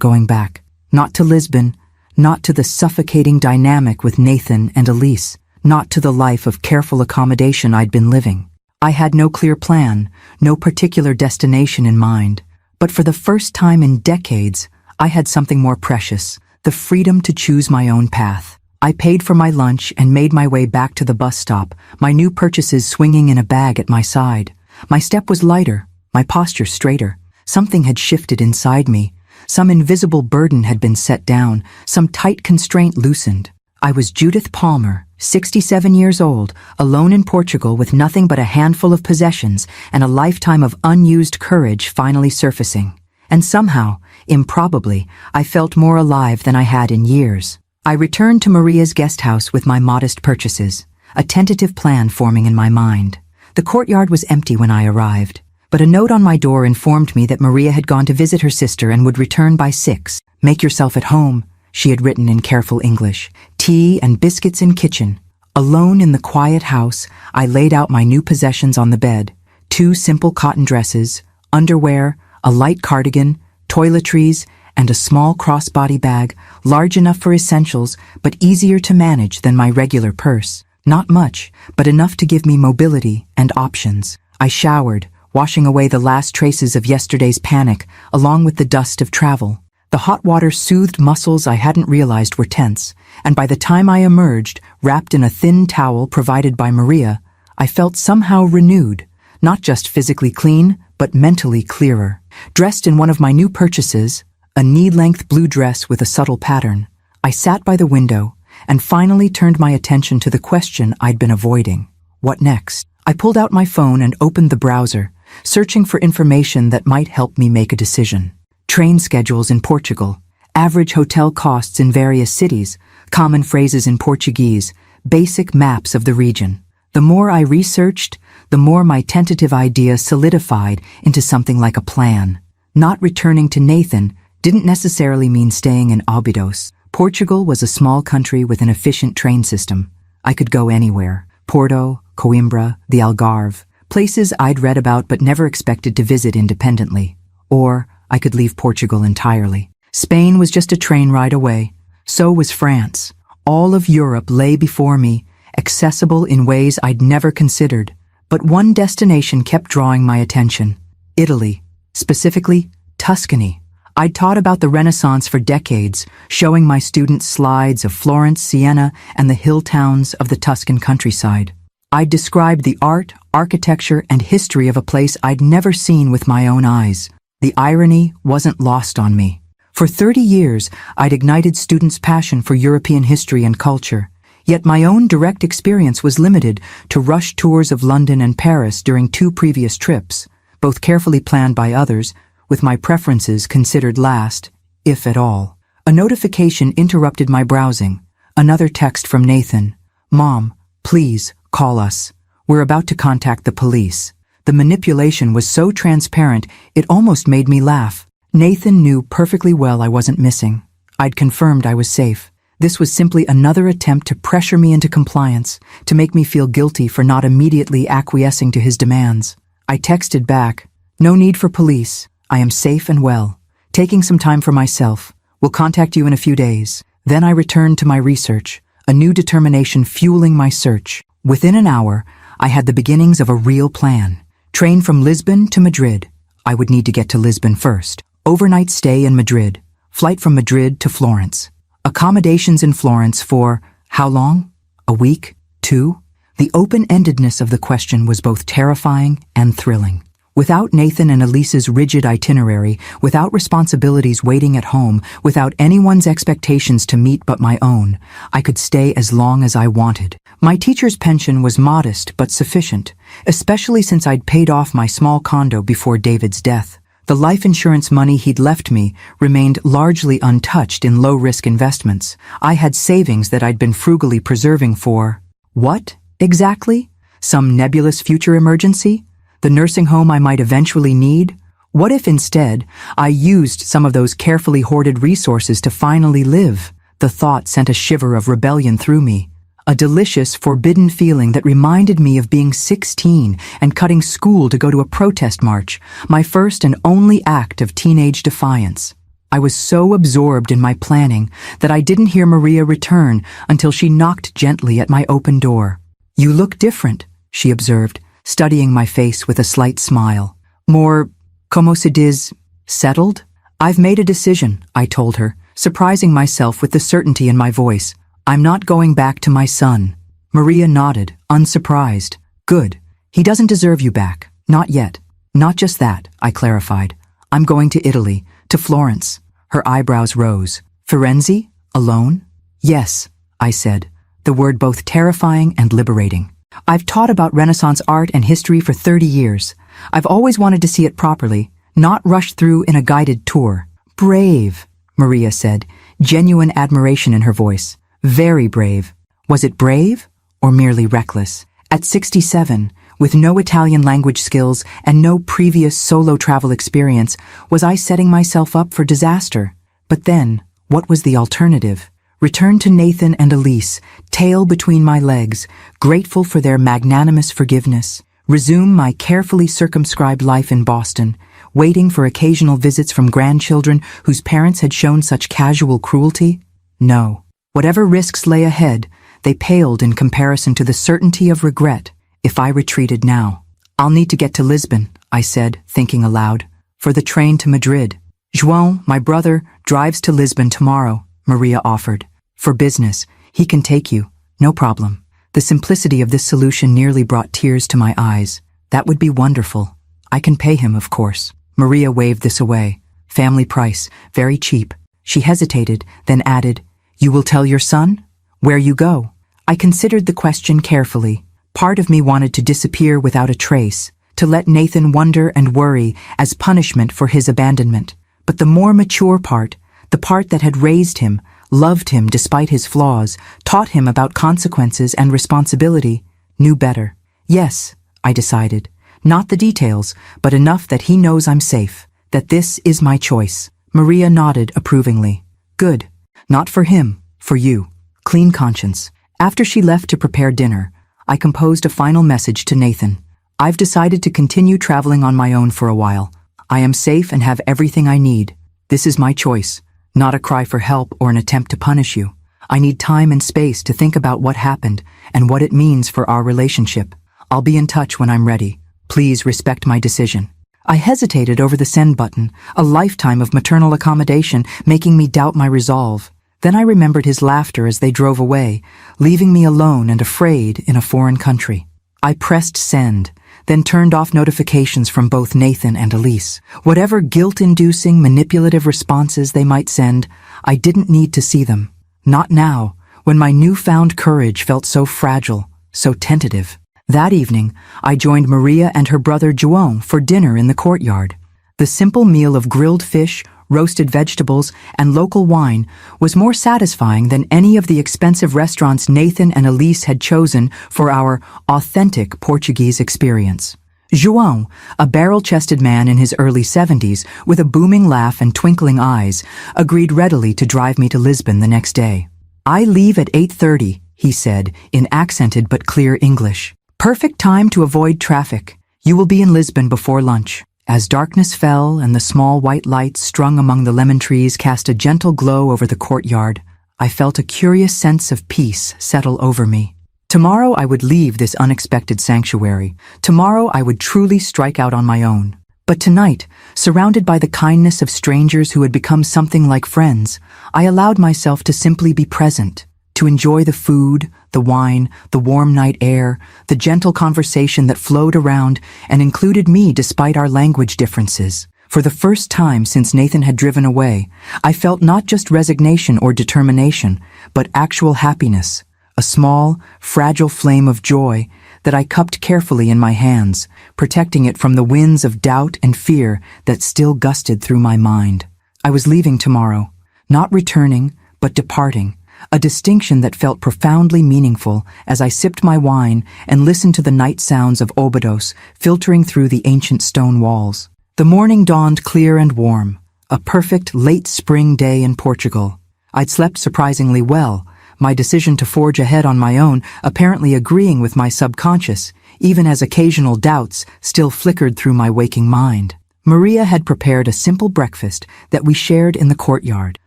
going back. Not to Lisbon, not to the suffocating dynamic with Nathan and Elise, not to the life of careful accommodation I'd been living. I had no clear plan, no particular destination in mind, but for the first time in decades, I had something more precious, the freedom to choose my own path. I paid for my lunch and made my way back to the bus stop, my new purchases swinging in a bag at my side. My step was lighter, my posture straighter. Something had shifted inside me. Some invisible burden had been set down, some tight constraint loosened. I was Judith Palmer, 67 years old, alone in Portugal with nothing but a handful of possessions and a lifetime of unused courage finally surfacing. And somehow, improbably, I felt more alive than I had in years. I returned to Maria's guest house with my modest purchases, a tentative plan forming in my mind. The courtyard was empty when I arrived, but a note on my door informed me that Maria had gone to visit her sister and would return by 6. "Make yourself at home," she had written in careful English. "Tea and biscuits in kitchen." Alone in the quiet house, I laid out my new possessions on the bed. 2 simple cotton dresses, underwear, a light cardigan, toiletries, and a small crossbody bag, large enough for essentials, but easier to manage than my regular purse. Not much, but enough to give me mobility and options. I showered, washing away the last traces of yesterday's panic, along with the dust of travel. The hot water soothed muscles I hadn't realized were tense, and by the time I emerged, wrapped in a thin towel provided by Maria, I felt somehow renewed, not just physically clean, but mentally clearer. Dressed in one of my new purchases, a knee-length blue dress with a subtle pattern, I sat by the window and finally turned my attention to the question I'd been avoiding. What next? I pulled out my phone and opened the browser, searching for information that might help me make a decision. Train schedules in Portugal, average hotel costs in various cities, common phrases in Portuguese, basic maps of the region. The more I researched, the more my tentative idea solidified into something like a plan. Not returning to Nathan didn't necessarily mean staying in Óbidos. Portugal was a small country with an efficient train system. I could go anywhere. Porto, Coimbra, the Algarve, places I'd read about but never expected to visit independently. Or I could leave Portugal entirely. Spain was just a train ride away. So was France. All of Europe lay before me, accessible in ways I'd never considered. But one destination kept drawing my attention. Italy. Specifically, Tuscany. I'd taught about the Renaissance for decades, showing my students slides of Florence, Siena, and the hill towns of the Tuscan countryside. I'd described the art, architecture, and history of a place I'd never seen with my own eyes. The irony wasn't lost on me. For 30 years, I'd ignited students' passion for European history and culture. Yet my own direct experience was limited to rush tours of London and Paris during 2 previous trips, both carefully planned by others, with my preferences considered last, if at all. A notification interrupted my browsing. Another text from Nathan. "Mom, please, call us. We're about to contact the police." The manipulation was so transparent, it almost made me laugh. Nathan knew perfectly well I wasn't missing. I'd confirmed I was safe. This was simply another attempt to pressure me into compliance, to make me feel guilty for not immediately acquiescing to his demands. I texted back, "No need for police. I am safe and well. Taking some time for myself. Will contact you in a few days." Then I returned to my research, a new determination fueling my search. Within an hour, I had the beginnings of a real plan. Train from Lisbon to Madrid. I would need to get to Lisbon first. Overnight stay in Madrid. Flight from Madrid to Florence. Accommodations in Florence for how long? A week? 2? The open-endedness of the question was both terrifying and thrilling. Without Nathan and Elise's rigid itinerary, without responsibilities waiting at home, without anyone's expectations to meet but my own, I could stay as long as I wanted. My teacher's pension was modest but sufficient, especially since I'd paid off my small condo before David's death. The life insurance money he'd left me remained largely untouched in low-risk investments. I had savings that I'd been frugally preserving for what, exactly? Some nebulous future emergency? The nursing home I might eventually need? What if instead I used some of those carefully hoarded resources to finally live? The thought sent a shiver of rebellion through me, a delicious, forbidden feeling that reminded me of being 16 and cutting school to go to a protest march, my first and only act of teenage defiance. I was so absorbed in my planning that I didn't hear Maria return until she knocked gently at my open door. "You look different," she observed, studying my face with a slight smile. "More, como se diz, settled?" "I've made a decision," I told her, surprising myself with the certainty in my voice. "I'm not going back to my son." Maria nodded, unsurprised. "Good. He doesn't deserve you back. Not yet." "Not just that," I clarified. "I'm going to Italy, to Florence." Her eyebrows rose. "Firenze? Alone?" "Yes," I said, the word both terrifying and liberating. "I've taught about Renaissance art and history for 30 years. I've always wanted to see it properly, not rushed through in a guided tour." "Brave," Maria said, genuine admiration in her voice. "Very brave." Was it brave or merely reckless? At 67, with no Italian language skills and no previous solo travel experience, was I setting myself up for disaster? But then, what was the alternative? Return to Nathan and Elise, tail between my legs, grateful for their magnanimous forgiveness. Resume my carefully circumscribed life in Boston, waiting for occasional visits from grandchildren whose parents had shown such casual cruelty? No. Whatever risks lay ahead, they paled in comparison to the certainty of regret if I retreated now. "I'll need to get to Lisbon," I said, thinking aloud, "for the train to Madrid." "João, my brother, drives to Lisbon tomorrow," Maria offered. "For business. He can take you. No problem." The simplicity of this solution nearly brought tears to my eyes. "That would be wonderful. I can pay him, of course." Maria waved this away. "Family price. Very cheap." She hesitated, then added, "You will tell your son? Where you go?" I considered the question carefully. Part of me wanted to disappear without a trace, to let Nathan wonder and worry as punishment for his abandonment. But the more mature part, the part that had raised him, loved him despite his flaws, taught him about consequences and responsibility, knew better. "Yes, I decided. Not the details, but enough that he knows I'm safe, that this is my choice. Maria nodded approvingly. Good. Not for him, for you. Clean conscience. After she left to prepare dinner, I composed a final message to Nathan. I've decided to continue traveling on my own for a while. I am safe and have everything I need. This is my choice, not a cry for help or an attempt to punish you. I need time and space to think about what happened and what it means for our relationship. I'll be in touch when I'm ready. Please respect my decision. I hesitated over the send button, a lifetime of maternal accommodation making me doubt my resolve. Then I remembered his laughter as they drove away, leaving me alone and afraid in a foreign country. I pressed send, then turned off notifications from both Nathan and Elise. Whatever guilt-inducing, manipulative responses they might send, I didn't need to see them. Not now, when my newfound courage felt so fragile, so tentative. That evening, I joined Maria and her brother João for dinner in the courtyard. The simple meal of grilled fish, roasted vegetables, and local wine was more satisfying than any of the expensive restaurants Nathan and Elise had chosen for our authentic Portuguese experience. João, a barrel-chested man in his early 70s with a booming laugh and twinkling eyes, agreed readily to drive me to Lisbon the next day. I leave at 8:30, he said, in accented but clear English. Perfect time to avoid traffic. You will be in Lisbon before lunch. As darkness fell and the small white lights strung among the lemon trees cast a gentle glow over the courtyard, I felt a curious sense of peace settle over me. Tomorrow I would leave this unexpected sanctuary. Tomorrow I would truly strike out on my own. But tonight, surrounded by the kindness of strangers who had become something like friends, I allowed myself to simply be present, to enjoy the food, the wine, the warm night air, the gentle conversation that flowed around and included me despite our language differences. For the first time since Nathan had driven away, I felt not just resignation or determination, but actual happiness, a small, fragile flame of joy that I cupped carefully in my hands, protecting it from the winds of doubt and fear that still gusted through my mind. I was leaving tomorrow, not returning, but departing, a distinction that felt profoundly meaningful as I sipped my wine and listened to the night sounds of Óbidos filtering through the ancient stone walls. The morning dawned clear and warm, a perfect late spring day in Portugal. I'd slept surprisingly well, my decision to forge ahead on my own apparently agreeing with my subconscious, even as occasional doubts still flickered through my waking mind. Maria had prepared a simple breakfast that we shared in the courtyard: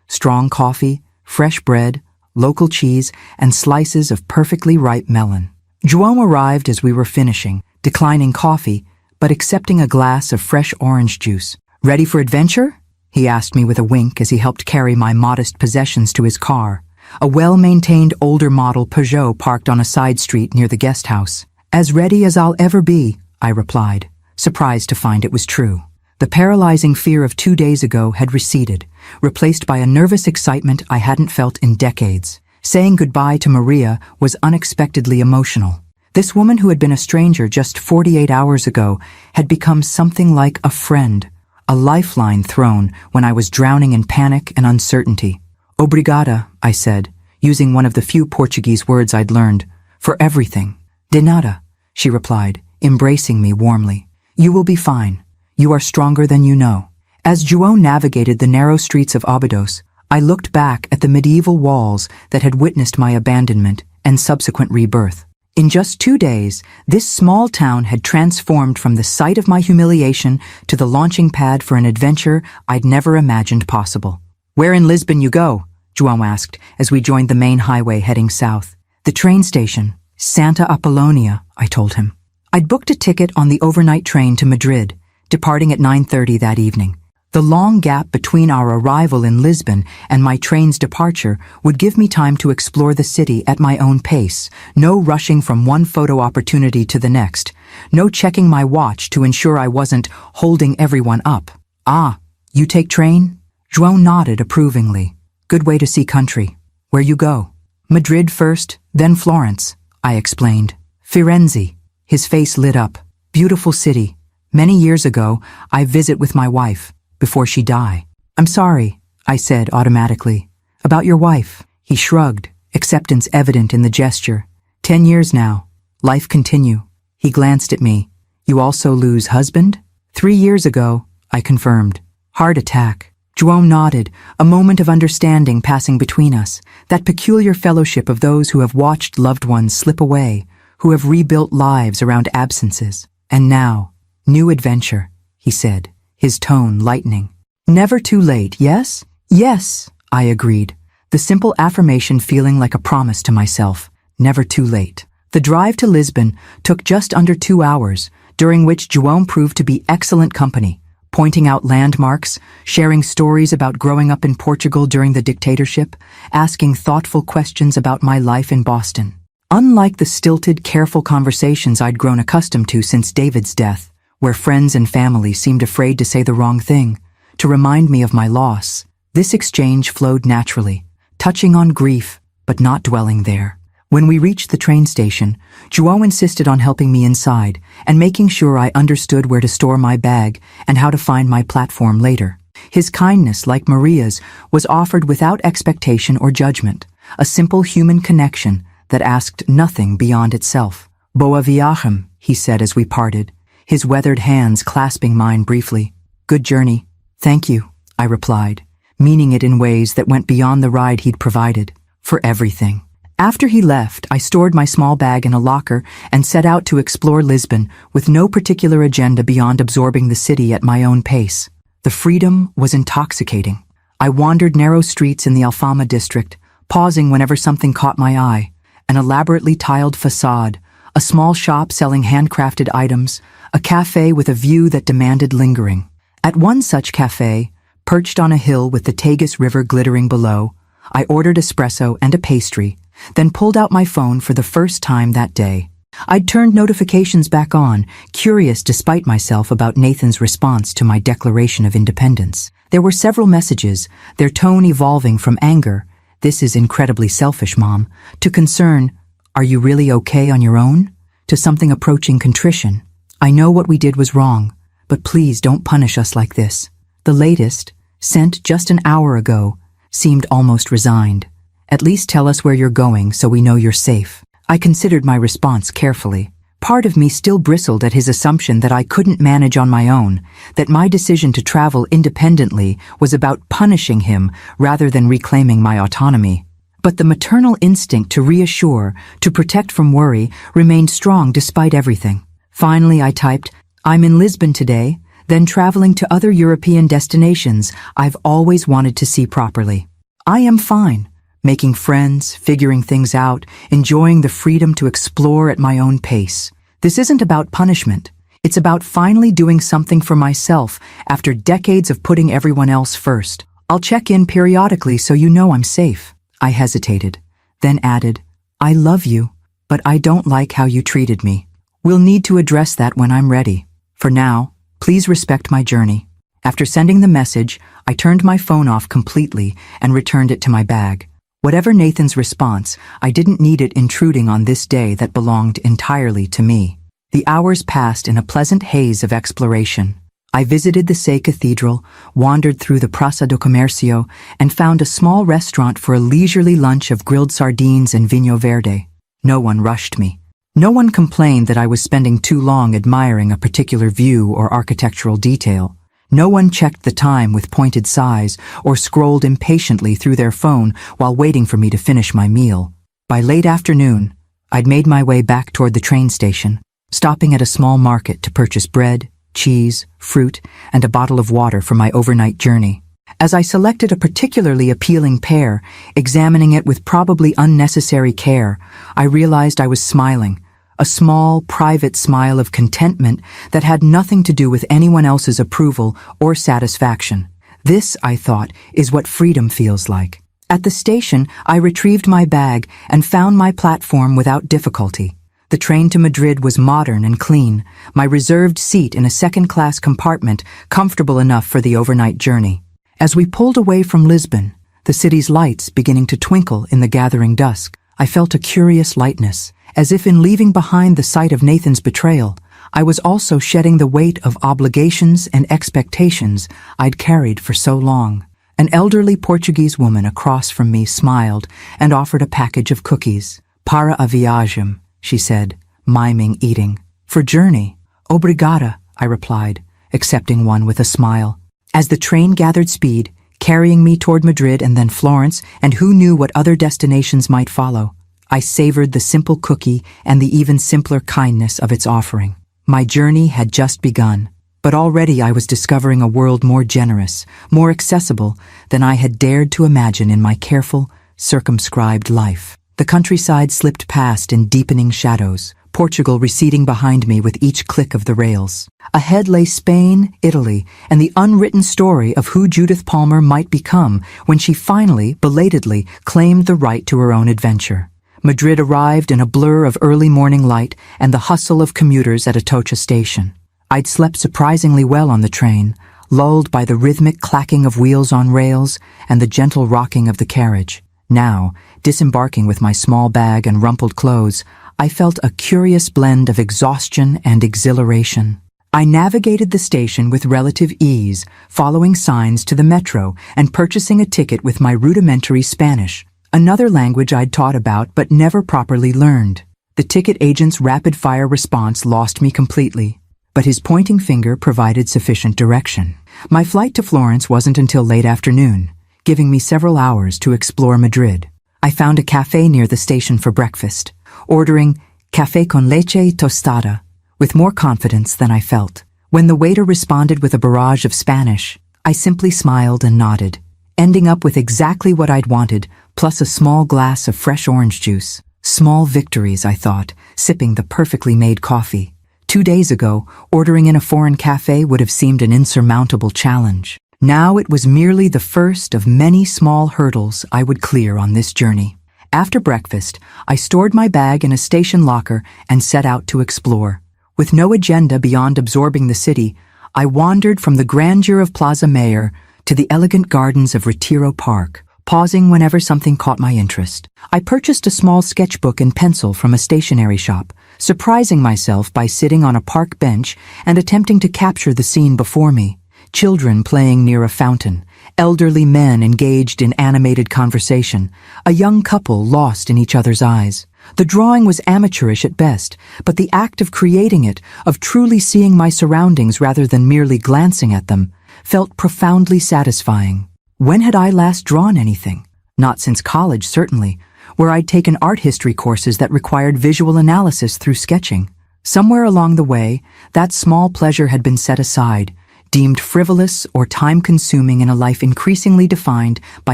strong coffee, fresh bread, local cheese, and slices of perfectly ripe melon. João arrived as we were finishing, declining coffee, but accepting a glass of fresh orange juice. Ready for adventure? He asked me with a wink as he helped carry my modest possessions to his car, a well-maintained older model Peugeot parked on a side street near the guest house. As ready as I'll ever be, I replied, surprised to find it was true. The paralyzing fear of 2 days ago had receded, replaced by a nervous excitement I hadn't felt in decades. Saying goodbye to Maria was unexpectedly emotional. This woman who had been a stranger just 48 hours ago had become something like a friend, a lifeline thrown when I was drowning in panic and uncertainty. Obrigada, I said, using one of the few Portuguese words I'd learned, for everything. De nada, she replied, embracing me warmly. You will be fine. You are stronger than you know. As João navigated the narrow streets of Óbidos, I looked back at the medieval walls that had witnessed my abandonment and subsequent rebirth. In just 2 days, this small town had transformed from the site of my humiliation to the launching pad for an adventure I'd never imagined possible. Where in Lisbon you go? João asked as we joined the main highway heading south. The train station, Santa Apollonia, I told him. I'd booked a ticket on the overnight train to Madrid, departing at 9:30 that evening. The long gap between our arrival in Lisbon and my train's departure would give me time to explore the city at my own pace, no rushing from one photo opportunity to the next, no checking my watch to ensure I wasn't holding everyone up. Ah, you take train? João nodded approvingly. Good way to see country. Where you go? Madrid first, then Florence, I explained. Firenze. His face lit up. Beautiful city. Many years ago, I visit with my wife, before she die. I'm sorry, I said automatically. About your wife. He shrugged, acceptance evident in the gesture. 10 years now. Life continue. He glanced at me. You also lose husband? 3 years ago, I confirmed. Heart attack. João nodded, a moment of understanding passing between us, that peculiar fellowship of those who have watched loved ones slip away, who have rebuilt lives around absences. And now, new adventure, he said, his tone lightening. Never too late, yes? Yes, I agreed, the simple affirmation feeling like a promise to myself. Never too late. The drive to Lisbon took just under 2 hours, during which João proved to be excellent company, pointing out landmarks, sharing stories about growing up in Portugal during the dictatorship, asking thoughtful questions about my life in Boston. Unlike the stilted, careful conversations I'd grown accustomed to since David's death, where friends and family seemed afraid to say the wrong thing, to remind me of my loss, this exchange flowed naturally, touching on grief, but not dwelling there. When we reached the train station, João insisted on helping me inside and making sure I understood where to store my bag and how to find my platform later. His kindness, like Maria's, was offered without expectation or judgment, a simple human connection that asked nothing beyond itself. Boa viagem, he said as we parted, his weathered hands clasping mine briefly. Good journey. Thank you, I replied, meaning it in ways that went beyond the ride he'd provided. For everything. After he left, I stored my small bag in a locker and set out to explore Lisbon with no particular agenda beyond absorbing the city at my own pace. The freedom was intoxicating. I wandered narrow streets in the Alfama district, pausing whenever something caught my eye. An elaborately tiled facade, a small shop selling handcrafted items, a cafe with a view that demanded lingering. At one such cafe, perched on a hill with the Tagus River glittering below, I ordered espresso and a pastry, then pulled out my phone for the first time that day. I'd turned notifications back on, curious despite myself about Nathan's response to my declaration of independence. There were several messages, their tone evolving from anger, "This is incredibly selfish, Mom," to concern, "Are you really okay on your own?" to something approaching contrition. "I know what we did was wrong, but please don't punish us like this." The latest, sent just an hour ago, seemed almost resigned. "At least tell us where you're going so we know you're safe." I considered my response carefully. Part of me still bristled at his assumption that I couldn't manage on my own, that my decision to travel independently was about punishing him rather than reclaiming my autonomy. But the maternal instinct to reassure, to protect from worry, remained strong despite everything. Finally, I typed, "I'm in Lisbon today, then traveling to other European destinations I've always wanted to see properly. I am fine. Making friends, figuring things out, enjoying the freedom to explore at my own pace. This isn't about punishment. It's about finally doing something for myself after decades of putting everyone else first. I'll check in periodically so you know I'm safe." I hesitated, then added, "I love you, but I don't like how you treated me. We'll need to address that when I'm ready. For now, please respect my journey." After sending the message, I turned my phone off completely and returned it to my bag. Whatever Nathan's response, I didn't need it intruding on this day that belonged entirely to me. The hours passed in a pleasant haze of exploration. I visited the Sé Cathedral, wandered through the Praça do Comércio, and found a small restaurant for a leisurely lunch of grilled sardines and vinho verde. No one rushed me. No one complained that I was spending too long admiring a particular view or architectural detail. No one checked the time with pointed sighs or scrolled impatiently through their phone while waiting for me to finish my meal. By late afternoon, I'd made my way back toward the train station, stopping at a small market to purchase bread, cheese, fruit, and a bottle of water for my overnight journey. As I selected a particularly appealing pear, examining it with probably unnecessary care, I realized I was smiling. A small, private smile of contentment that had nothing to do with anyone else's approval or satisfaction. This, I thought, is what freedom feels like. At the station, I retrieved my bag and found my platform without difficulty. The train to Madrid was modern and clean, my reserved seat in a second-class compartment comfortable enough for the overnight journey. As we pulled away from Lisbon, the city's lights beginning to twinkle in the gathering dusk, I felt a curious lightness, as if in leaving behind the sight of Nathan's betrayal, I was also shedding the weight of obligations and expectations I'd carried for so long. An elderly Portuguese woman across from me smiled and offered a package of cookies. "Para a viagem," she said, miming eating. For journey. Obrigada, I replied, accepting one with a smile. As the train gathered speed, carrying me toward Madrid and then Florence, and who knew what other destinations might follow, I savored the simple cookie and the even simpler kindness of its offering. My journey had just begun, but already I was discovering a world more generous, more accessible than I had dared to imagine in my careful, circumscribed life. The countryside slipped past in deepening shadows, Portugal receding behind me with each click of the rails. Ahead lay Spain, Italy, and the unwritten story of who Judith Palmer might become when she finally, belatedly, claimed the right to her own adventure. Madrid arrived in a blur of early morning light and the hustle of commuters at Atocha station. I'd slept surprisingly well on the train, lulled by the rhythmic clacking of wheels on rails and the gentle rocking of the carriage. Now, disembarking with my small bag and rumpled clothes, I felt a curious blend of exhaustion and exhilaration. I navigated the station with relative ease, following signs to the metro and purchasing a ticket with my rudimentary Spanish, another language I'd taught about but never properly learned. The ticket agent's rapid-fire response lost me completely, but his pointing finger provided sufficient direction. My flight to Florence wasn't until late afternoon, giving me several hours to explore Madrid. I found a cafe near the station for breakfast, ordering café con leche tostada with more confidence than I felt. When the waiter responded with a barrage of Spanish, I simply smiled and nodded, ending up with exactly what I'd wanted, plus a small glass of fresh orange juice. Small victories, I thought, sipping the perfectly made coffee. 2 days ago, ordering in a foreign cafe would have seemed an insurmountable challenge. Now it was merely the first of many small hurdles I would clear on this journey. After breakfast, I stored my bag in a station locker and set out to explore. With no agenda beyond absorbing the city, I wandered from the grandeur of Plaza Mayor to the elegant gardens of Retiro Park, pausing whenever something caught my interest. I purchased a small sketchbook and pencil from a stationery shop, surprising myself by sitting on a park bench and attempting to capture the scene before me. Children playing near a fountain, elderly men engaged in animated conversation, a young couple lost in each other's eyes. The drawing was amateurish at best, but the act of creating it, of truly seeing my surroundings rather than merely glancing at them, felt profoundly satisfying. When had I last drawn anything? Not since college, certainly, where I'd taken art history courses that required visual analysis through sketching. Somewhere along the way, that small pleasure had been set aside, deemed frivolous or time-consuming in a life increasingly defined by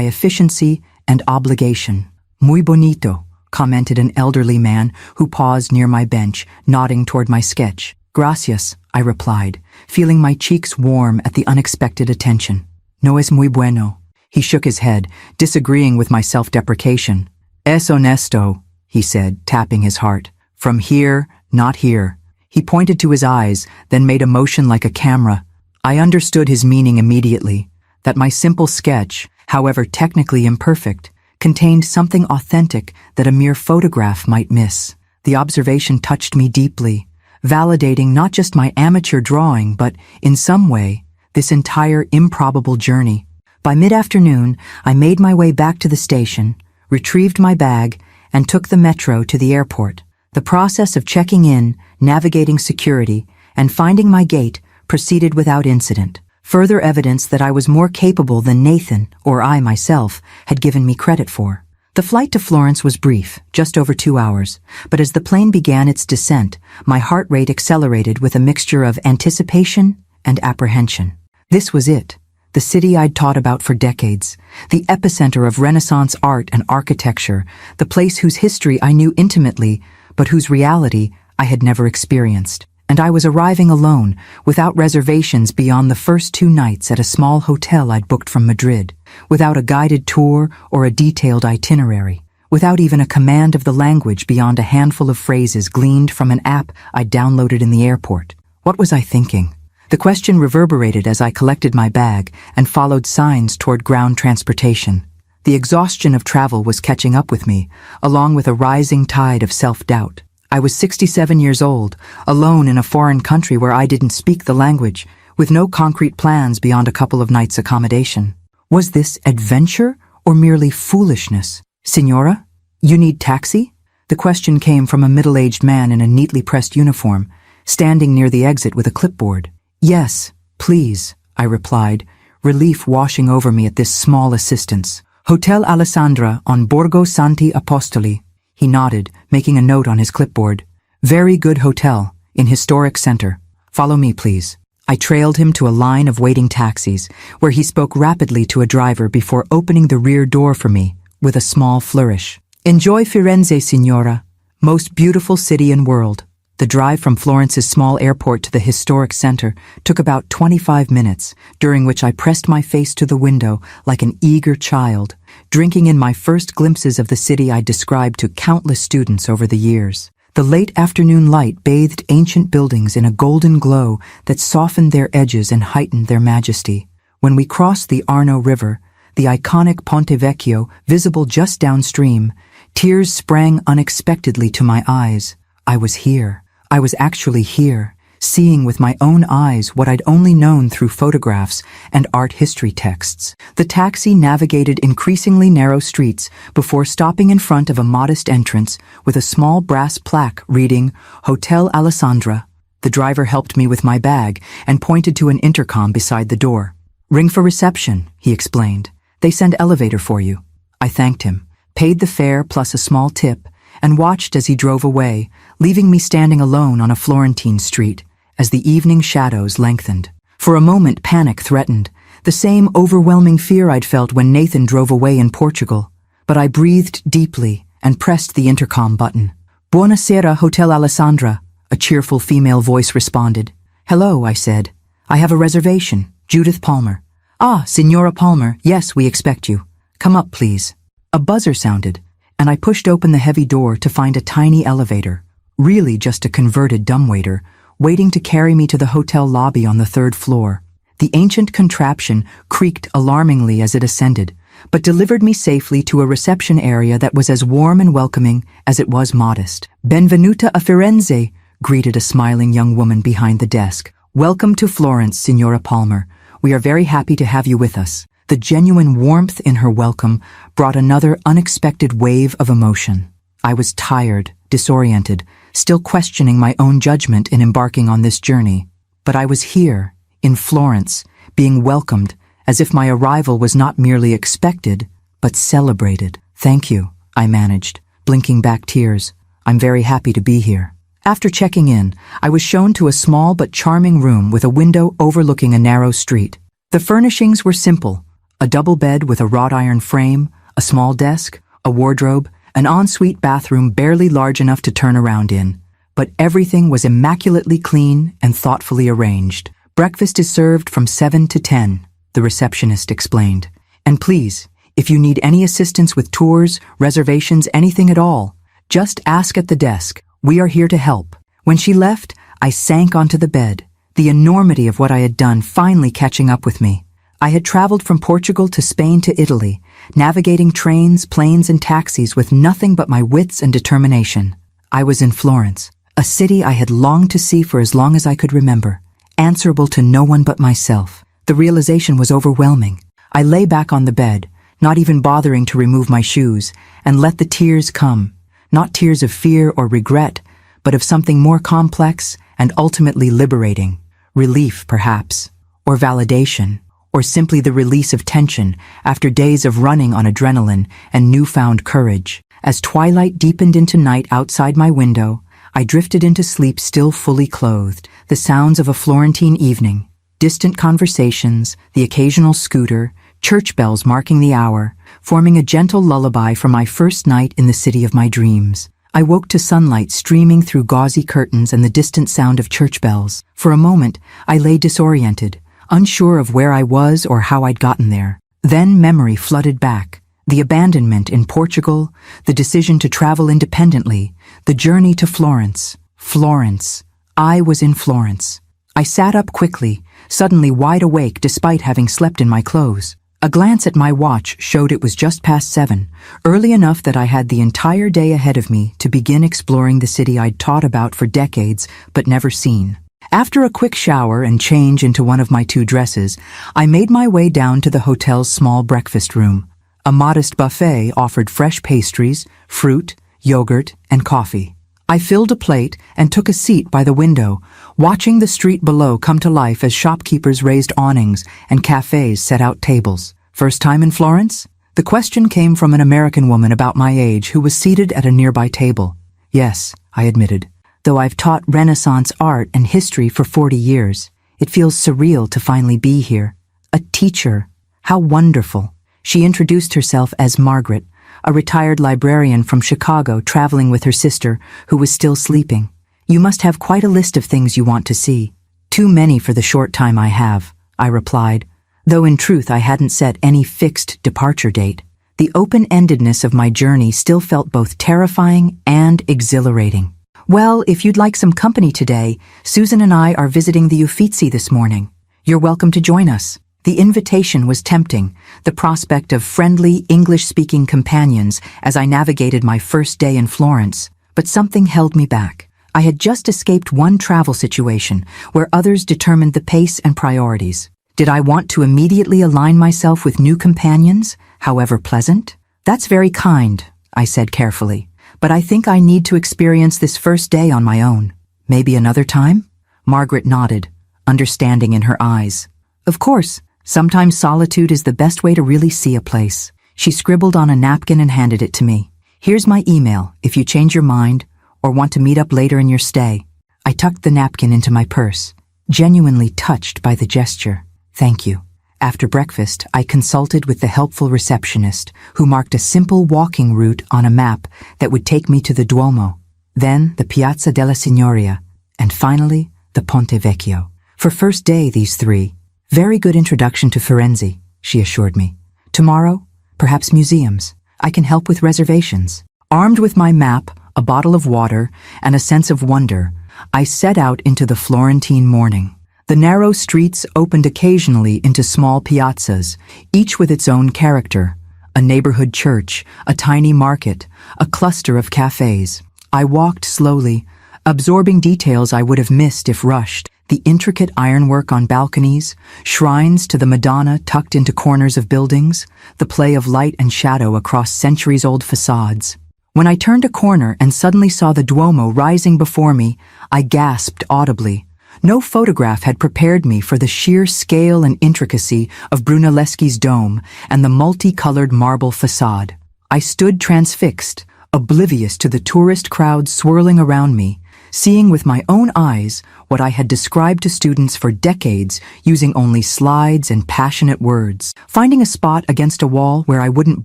efficiency and obligation. Muy bonito, commented an elderly man who paused near my bench, nodding toward my sketch. Gracias, I replied, feeling my cheeks warm at the unexpected attention. No es muy bueno. He shook his head, disagreeing with my self-deprecation. Es honesto, he said, tapping his heart. From here, not here. He pointed to his eyes, then made a motion like a camera. I understood his meaning immediately, that my simple sketch, however technically imperfect, contained something authentic that a mere photograph might miss. The observation touched me deeply, validating not just my amateur drawing, but, in some way, this entire improbable journey. By mid-afternoon, I made my way back to the station, retrieved my bag, and took the metro to the airport. The process of checking in, navigating security, and finding my gate proceeded without incident, further evidence that I was more capable than Nathan, or I myself, had given me credit for. The flight to Florence was brief, just over 2 hours, but as the plane began its descent, my heart rate accelerated with a mixture of anticipation and apprehension. This was it, the city I'd taught about for decades, the epicenter of Renaissance art and architecture, the place whose history I knew intimately, but whose reality I had never experienced. And I was arriving alone, without reservations beyond the first 2 nights at a small hotel I'd booked from Madrid, without a guided tour or a detailed itinerary, without even a command of the language beyond a handful of phrases gleaned from an app I'd downloaded in the airport. What was I thinking? The question reverberated as I collected my bag and followed signs toward ground transportation. The exhaustion of travel was catching up with me, along with a rising tide of self-doubt. I was 67 years old, alone in a foreign country where I didn't speak the language, with no concrete plans beyond a couple of nights' accommodation. Was this adventure or merely foolishness? Signora, you need taxi? The question came from a middle-aged man in a neatly pressed uniform, standing near the exit with a clipboard. Yes, please, I replied, relief washing over me at this small assistance. Hotel Alessandra on Borgo Santi Apostoli. He nodded, making a note on his clipboard. Very good hotel, in historic center. Follow me, please. I trailed him to a line of waiting taxis, where he spoke rapidly to a driver before opening the rear door for me, with a small flourish. Enjoy Firenze, signora. Most beautiful city in world. The drive from Florence's small airport to the historic center took about 25 minutes, during which I pressed my face to the window like an eager child, drinking in my first glimpses of the city I described to countless students over the years. The late afternoon light bathed ancient buildings in a golden glow that softened their edges and heightened their majesty. When we crossed the Arno River, the iconic Ponte Vecchio visible just downstream, tears sprang unexpectedly to my eyes. I was here. I was actually here, seeing with my own eyes what I'd only known through photographs and art history texts. The taxi navigated increasingly narrow streets before stopping in front of a modest entrance with a small brass plaque reading Hotel Alessandra. The driver helped me with my bag and pointed to an intercom beside the door. Ring for reception, he explained. They send elevator for you. I thanked him, paid the fare plus a small tip, and watched as he drove away, leaving me standing alone on a Florentine street as the evening shadows lengthened. For a moment panic threatened, the same overwhelming fear I'd felt when Nathan drove away in Portugal. But I breathed deeply and pressed the intercom button. Buonasera, Hotel Alessandra, a cheerful female voice responded. Hello, I said. I have a reservation, Judith Palmer. Ah, Signora Palmer, yes, we expect you. Come up, please. A buzzer sounded, and I pushed open the heavy door to find a tiny elevator, really just a converted dumbwaiter, waiting to carry me to the hotel lobby on the 3rd floor. The ancient contraption creaked alarmingly as it ascended, but delivered me safely to a reception area that was as warm and welcoming as it was modest. Benvenuta a Firenze, greeted a smiling young woman behind the desk. Welcome to Florence, Signora Palmer. We are very happy to have you with us. The genuine warmth in her welcome brought another unexpected wave of emotion. I was tired, disoriented, still questioning my own judgment in embarking on this journey. But I was here, in Florence, being welcomed as if my arrival was not merely expected, but celebrated. Thank you, I managed, blinking back tears. I'm very happy to be here. After checking in, I was shown to a small but charming room with a window overlooking a narrow street. The furnishings were simple. A double bed with a wrought iron frame, a small desk, a wardrobe, an ensuite bathroom barely large enough to turn around in. But everything was immaculately clean and thoughtfully arranged. Breakfast is served from 7 to 10, the receptionist explained. And please, if you need any assistance with tours, reservations, anything at all, just ask at the desk. We are here to help. When she left, I sank onto the bed, the enormity of what I had done finally catching up with me. I had traveled from Portugal to Spain to Italy, navigating trains, planes, and taxis with nothing but my wits and determination. I was in Florence, a city I had longed to see for as long as I could remember, answerable to no one but myself. The realization was overwhelming. I lay back on the bed, not even bothering to remove my shoes, and let the tears come, not tears of fear or regret, but of something more complex and ultimately liberating. Relief, perhaps, or validation, or simply the release of tension after days of running on adrenaline and newfound courage. As twilight deepened into night outside my window, I drifted into sleep still fully clothed. The sounds of a Florentine evening, distant conversations, the occasional scooter, church bells marking the hour, forming a gentle lullaby for my first night in the city of my dreams. I woke to sunlight streaming through gauzy curtains and the distant sound of church bells. For a moment, I lay disoriented, unsure of where I was or how I'd gotten there. Then memory flooded back. The abandonment in Portugal, the decision to travel independently, the journey to Florence. Florence. I was in Florence. I sat up quickly, suddenly wide awake despite having slept in my clothes. A glance at my watch showed it was just past 7, early enough that I had the entire day ahead of me to begin exploring the city I'd taught about for decades but never seen. After a quick shower and change into one of my 2 dresses, I made my way down to the hotel's small breakfast room. A modest buffet offered fresh pastries, fruit, yogurt, and coffee. I filled a plate and took a seat by the window, watching the street below come to life as shopkeepers raised awnings and cafes set out tables. First time in Florence? The question came from an American woman about my age who was seated at a nearby table. Yes, I admitted. Though I've taught Renaissance art and history for 40 years, it feels surreal to finally be here. A teacher. How wonderful. She introduced herself as Margaret, a retired librarian from Chicago traveling with her sister, who was still sleeping. You must have quite a list of things you want to see. Too many for the short time I have, I replied, though in truth I hadn't set any fixed departure date. The open-endedness of my journey still felt both terrifying and exhilarating. Well, if you'd like some company today, Susan and I are visiting the Uffizi this morning. You're welcome to join us. The invitation was tempting, the prospect of friendly, English-speaking companions as I navigated my first day in Florence, but something held me back. I had just escaped one travel situation where others determined the pace and priorities. Did I want to immediately align myself with new companions, however pleasant? That's very kind, I said carefully, but I think I need to experience this first day on my own. Maybe another time? Margaret nodded, understanding in her eyes. Of course. Sometimes solitude is the best way to really see a place. She scribbled on a napkin and handed it to me. Here's my email if you change your mind or want to meet up later in your stay. I tucked the napkin into my purse, genuinely touched by the gesture. Thank you. After breakfast, I consulted with the helpful receptionist, who marked a simple walking route on a map that would take me to the Duomo, then the Piazza della Signoria, and finally the Ponte Vecchio. For first day, these three. Very good introduction to Firenze, she assured me. Tomorrow, perhaps museums. I can help with reservations. Armed with my map, a bottle of water, and a sense of wonder, I set out into the Florentine morning. The narrow streets opened occasionally into small piazzas, each with its own character. A neighborhood church, a tiny market, a cluster of cafes. I walked slowly, absorbing details I would have missed if rushed. The intricate ironwork on balconies, shrines to the Madonna tucked into corners of buildings, the play of light and shadow across centuries-old facades. When I turned a corner and suddenly saw the Duomo rising before me, I gasped audibly. No photograph had prepared me for the sheer scale and intricacy of Brunelleschi's dome and the multicolored marble facade. I stood transfixed, oblivious to the tourist crowd swirling around me, seeing with my own eyes what I had described to students for decades using only slides and passionate words. Finding a spot against a wall where I wouldn't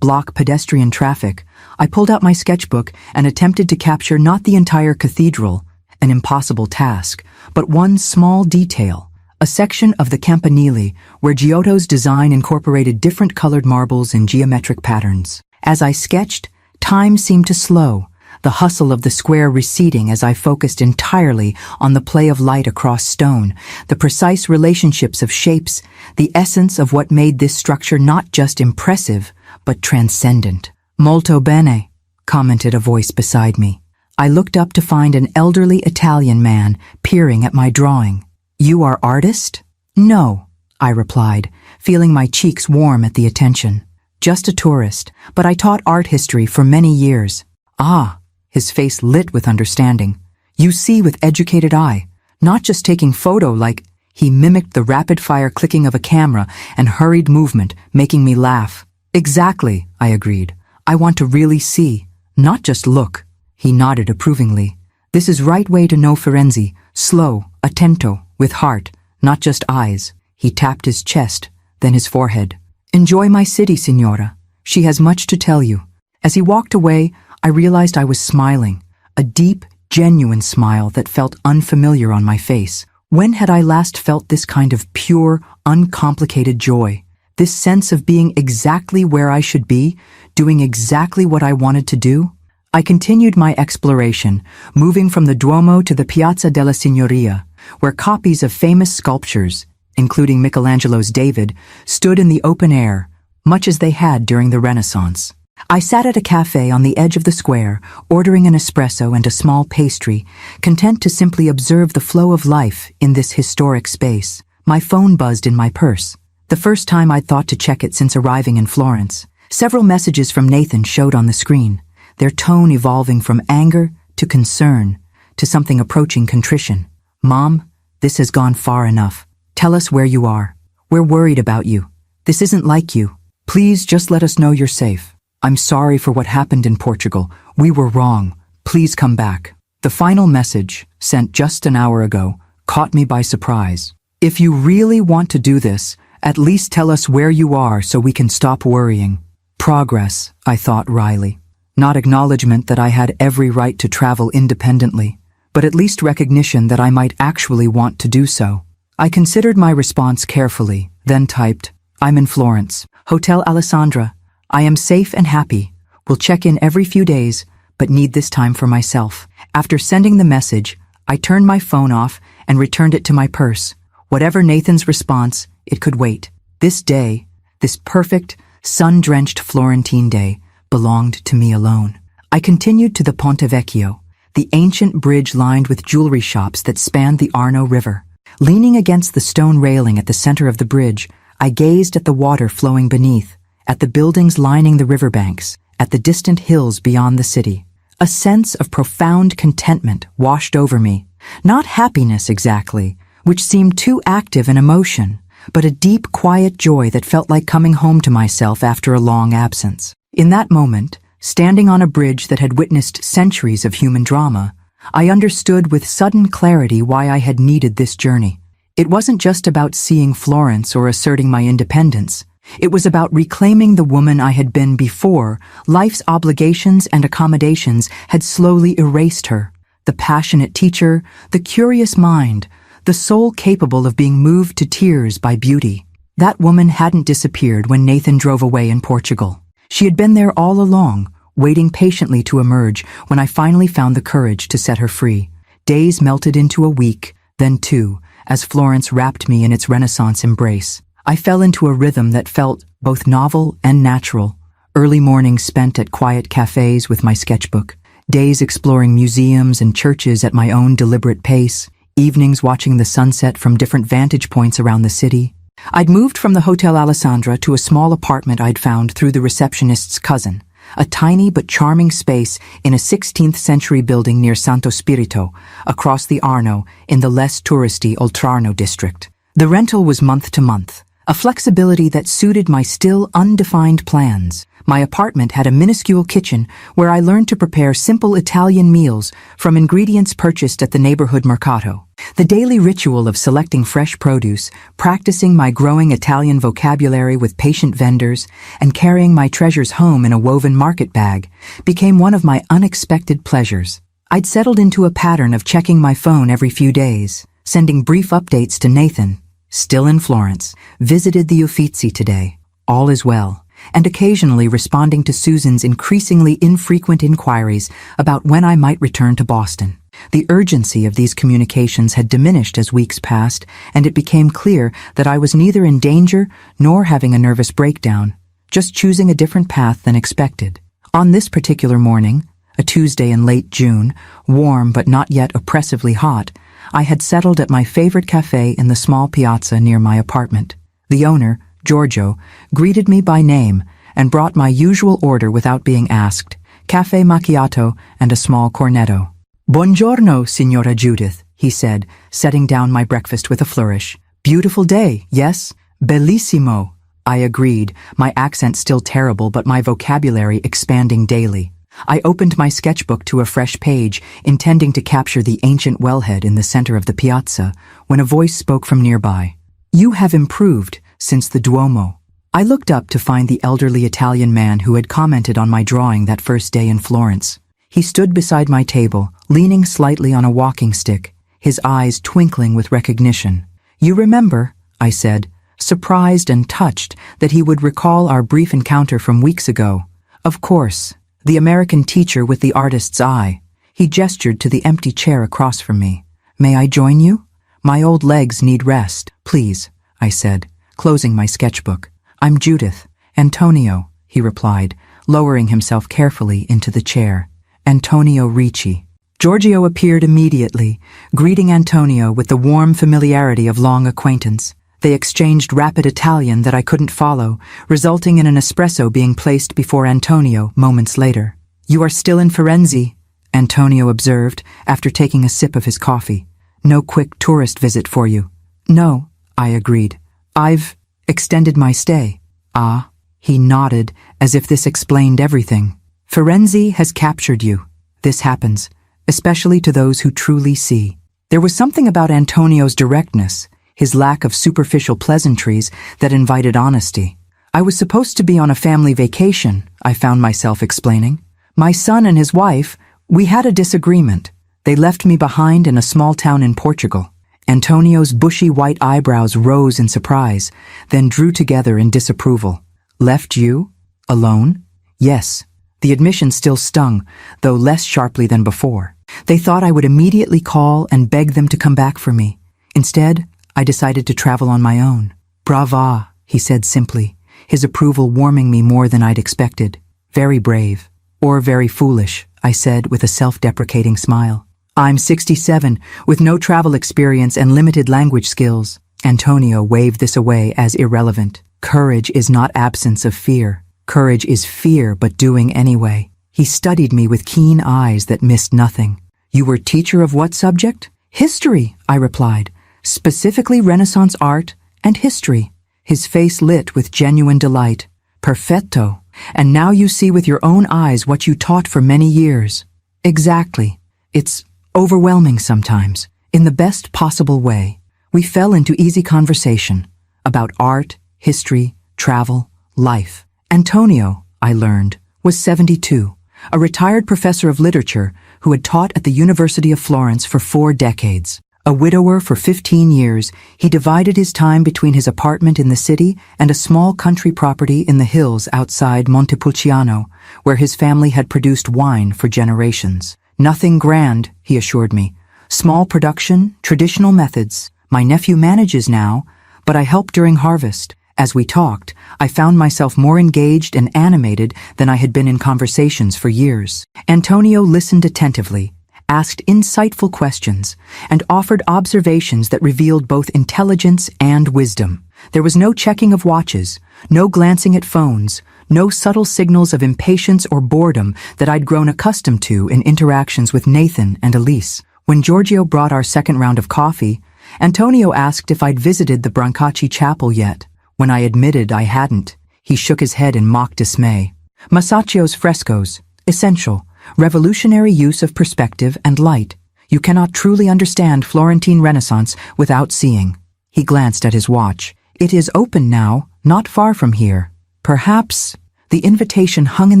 block pedestrian traffic, I pulled out my sketchbook and attempted to capture not the entire cathedral, an impossible task, but one small detail, a section of the Campanile where Giotto's design incorporated different colored marbles in geometric patterns. As I sketched, time seemed to slow, the hustle of the square receding as I focused entirely on the play of light across stone, the precise relationships of shapes, the essence of what made this structure not just impressive, but transcendent. Molto bene, commented a voice beside me. I looked up to find an elderly Italian man peering at my drawing. You are artist? No, I replied, feeling my cheeks warm at the attention. Just a tourist, but I taught art history for many years. Ah, his face lit with understanding. You see with educated eye, not just taking photo like. He mimicked the rapid-fire clicking of a camera and hurried movement, making me laugh. Exactly, I agreed. I want to really see, not just look. He nodded approvingly. This is right way to know Firenze, slow, attento, with heart, not just eyes. He tapped his chest, then his forehead. Enjoy my city, signora. She has much to tell you. As he walked away, I realized I was smiling, a deep, genuine smile that felt unfamiliar on my face. When had I last felt this kind of pure, uncomplicated joy? This sense of being exactly where I should be, doing exactly what I wanted to do? I continued my exploration, moving from the Duomo to the Piazza della Signoria, where copies of famous sculptures, including Michelangelo's David, stood in the open air, much as they had during the Renaissance. I sat at a cafe on the edge of the square, ordering an espresso and a small pastry, content to simply observe the flow of life in this historic space. My phone buzzed in my purse, the first time I'd thought to check it since arriving in Florence. Several messages from Nathan showed on the screen, their tone evolving from anger to concern, to something approaching contrition. Mom, this has gone far enough. Tell us where you are. We're worried about you. This isn't like you. Please just let us know you're safe. I'm sorry for what happened in Portugal. We were wrong. Please come back. The final message, sent just an hour ago, caught me by surprise. If you really want to do this, at least tell us where you are so we can stop worrying. Progress, I thought wryly. Not acknowledgement that I had every right to travel independently, but at least recognition that I might actually want to do so. I considered my response carefully, then typed, I'm in Florence, Hotel Alessandra. I am safe and happy. Will check in every few days, but need this time for myself. After sending the message, I turned my phone off and returned it to my purse. Whatever Nathan's response, it could wait. This day, this perfect, sun-drenched Florentine day, belonged to me alone. I continued to the Ponte Vecchio, the ancient bridge lined with jewelry shops that spanned the Arno River. Leaning against the stone railing at the center of the bridge, I gazed at the water flowing beneath, at the buildings lining the riverbanks, at the distant hills beyond the city. A sense of profound contentment washed over me. Not happiness exactly, which seemed too active an emotion, but a deep, quiet joy that felt like coming home to myself after a long absence. In that moment, standing on a bridge that had witnessed centuries of human drama, I understood with sudden clarity why I had needed this journey. It wasn't just about seeing Florence or asserting my independence. It was about reclaiming the woman I had been before life's obligations and accommodations had slowly erased her. The passionate teacher, the curious mind, the soul capable of being moved to tears by beauty. That woman hadn't disappeared when Nathan drove away in Portugal. She had been there all along, waiting patiently to emerge when I finally found the courage to set her free. Days melted into a week, then two, as Florence wrapped me in its Renaissance embrace. I fell into a rhythm that felt both novel and natural. Early mornings spent at quiet cafes with my sketchbook, days exploring museums and churches at my own deliberate pace, evenings watching the sunset from different vantage points around the city. I'd moved from the Hotel Alessandra to a small apartment I'd found through the receptionist's cousin, a tiny but charming space in a 16th century building near Santo Spirito, across the Arno in the less touristy Oltrarno district. The rental was month to month, a flexibility that suited my still undefined plans. My apartment had a minuscule kitchen where I learned to prepare simple Italian meals from ingredients purchased at the neighborhood mercato. The daily ritual of selecting fresh produce, practicing my growing Italian vocabulary with patient vendors, and carrying my treasures home in a woven market bag became one of my unexpected pleasures. I'd settled into a pattern of checking my phone every few days, sending brief updates to Nathan, still in Florence, visited the Uffizi today, all is well, and occasionally responding to Susan's increasingly infrequent inquiries about when I might return to Boston. The urgency of these communications had diminished as weeks passed, and it became clear that I was neither in danger nor having a nervous breakdown, just choosing a different path than expected. On this particular morning, a Tuesday in late June, warm but not yet oppressively hot, I had settled at my favorite cafe in the small piazza near my apartment. The owner, Giorgio, greeted me by name and brought my usual order without being asked, caffè macchiato and a small cornetto. Buongiorno, Signora Judith, he said, setting down my breakfast with a flourish. Beautiful day, yes? Bellissimo, I agreed, my accent still terrible but my vocabulary expanding daily. I opened my sketchbook to a fresh page, intending to capture the ancient wellhead in the center of the piazza, when a voice spoke from nearby. You have improved since the Duomo. I looked up to find the elderly Italian man who had commented on my drawing that first day in Florence. He stood beside my table, leaning slightly on a walking stick, his eyes twinkling with recognition. You remember, I said, surprised and touched that he would recall our brief encounter from weeks ago. Of course. The American teacher with the artist's eye. He gestured to the empty chair across from me. May I join you? My old legs need rest, please, I said, closing my sketchbook. I'm Judith. Antonio, he replied, lowering himself carefully into the chair. Antonio Ricci. Giorgio appeared immediately, greeting Antonio with the warm familiarity of long acquaintance. They exchanged rapid Italian that I couldn't follow, resulting in an espresso being placed before Antonio moments later. You are still in Firenze? Antonio observed, after taking a sip of his coffee. No quick tourist visit for you. No, I agreed. I've extended my stay. Ah, he nodded, as if this explained everything. Firenze has captured you. This happens, especially to those who truly see. There was something about Antonio's directness, his lack of superficial pleasantries, that invited honesty. I was supposed to be on a family vacation, I found myself explaining. My son and his wife, we had a disagreement. They left me behind in a small town in Portugal. Antonio's bushy white eyebrows rose in surprise, then drew together in disapproval. Left you? Alone? Yes. The admission still stung, though less sharply than before. They thought I would immediately call and beg them to come back for me. Instead, I decided to travel on my own. Brava, he said simply, his approval warming me more than I'd expected. Very brave. Or very foolish, I said with a self-deprecating smile. I'm 67, with no travel experience and limited language skills. Antonio waved this away as irrelevant. Courage is not absence of fear. Courage is fear but doing anyway. He studied me with keen eyes that missed nothing. You were teacher of what subject? History, I replied. Specifically Renaissance art and history. His face lit with genuine delight. Perfetto. And now you see with your own eyes what you taught for many years. Exactly. It's overwhelming sometimes, in the best possible way. We fell into easy conversation about art, history, travel, life. Antonio, I learned, was 72, a retired professor of literature who had taught at the University of Florence for 4 decades. A widower for 15 years, he divided his time between his apartment in the city and a small country property in the hills outside Montepulciano, where his family had produced wine for generations. Nothing grand, he assured me. Small production, traditional methods. My nephew manages now, but I help during harvest. As we talked, I found myself more engaged and animated than I had been in conversations for years. Antonio listened attentively, asked insightful questions, and offered observations that revealed both intelligence and wisdom. There was no checking of watches, no glancing at phones, no subtle signals of impatience or boredom that I'd grown accustomed to in interactions with Nathan and Elise. When Giorgio brought our second round of coffee, Antonio asked if I'd visited the Brancacci chapel yet. When I admitted I hadn't, he shook his head in mock dismay. Masaccio's frescoes, essential, revolutionary use of perspective and light. You cannot truly understand Florentine Renaissance without seeing. He glanced at his watch. It is open now, not far from here. Perhaps. The invitation hung in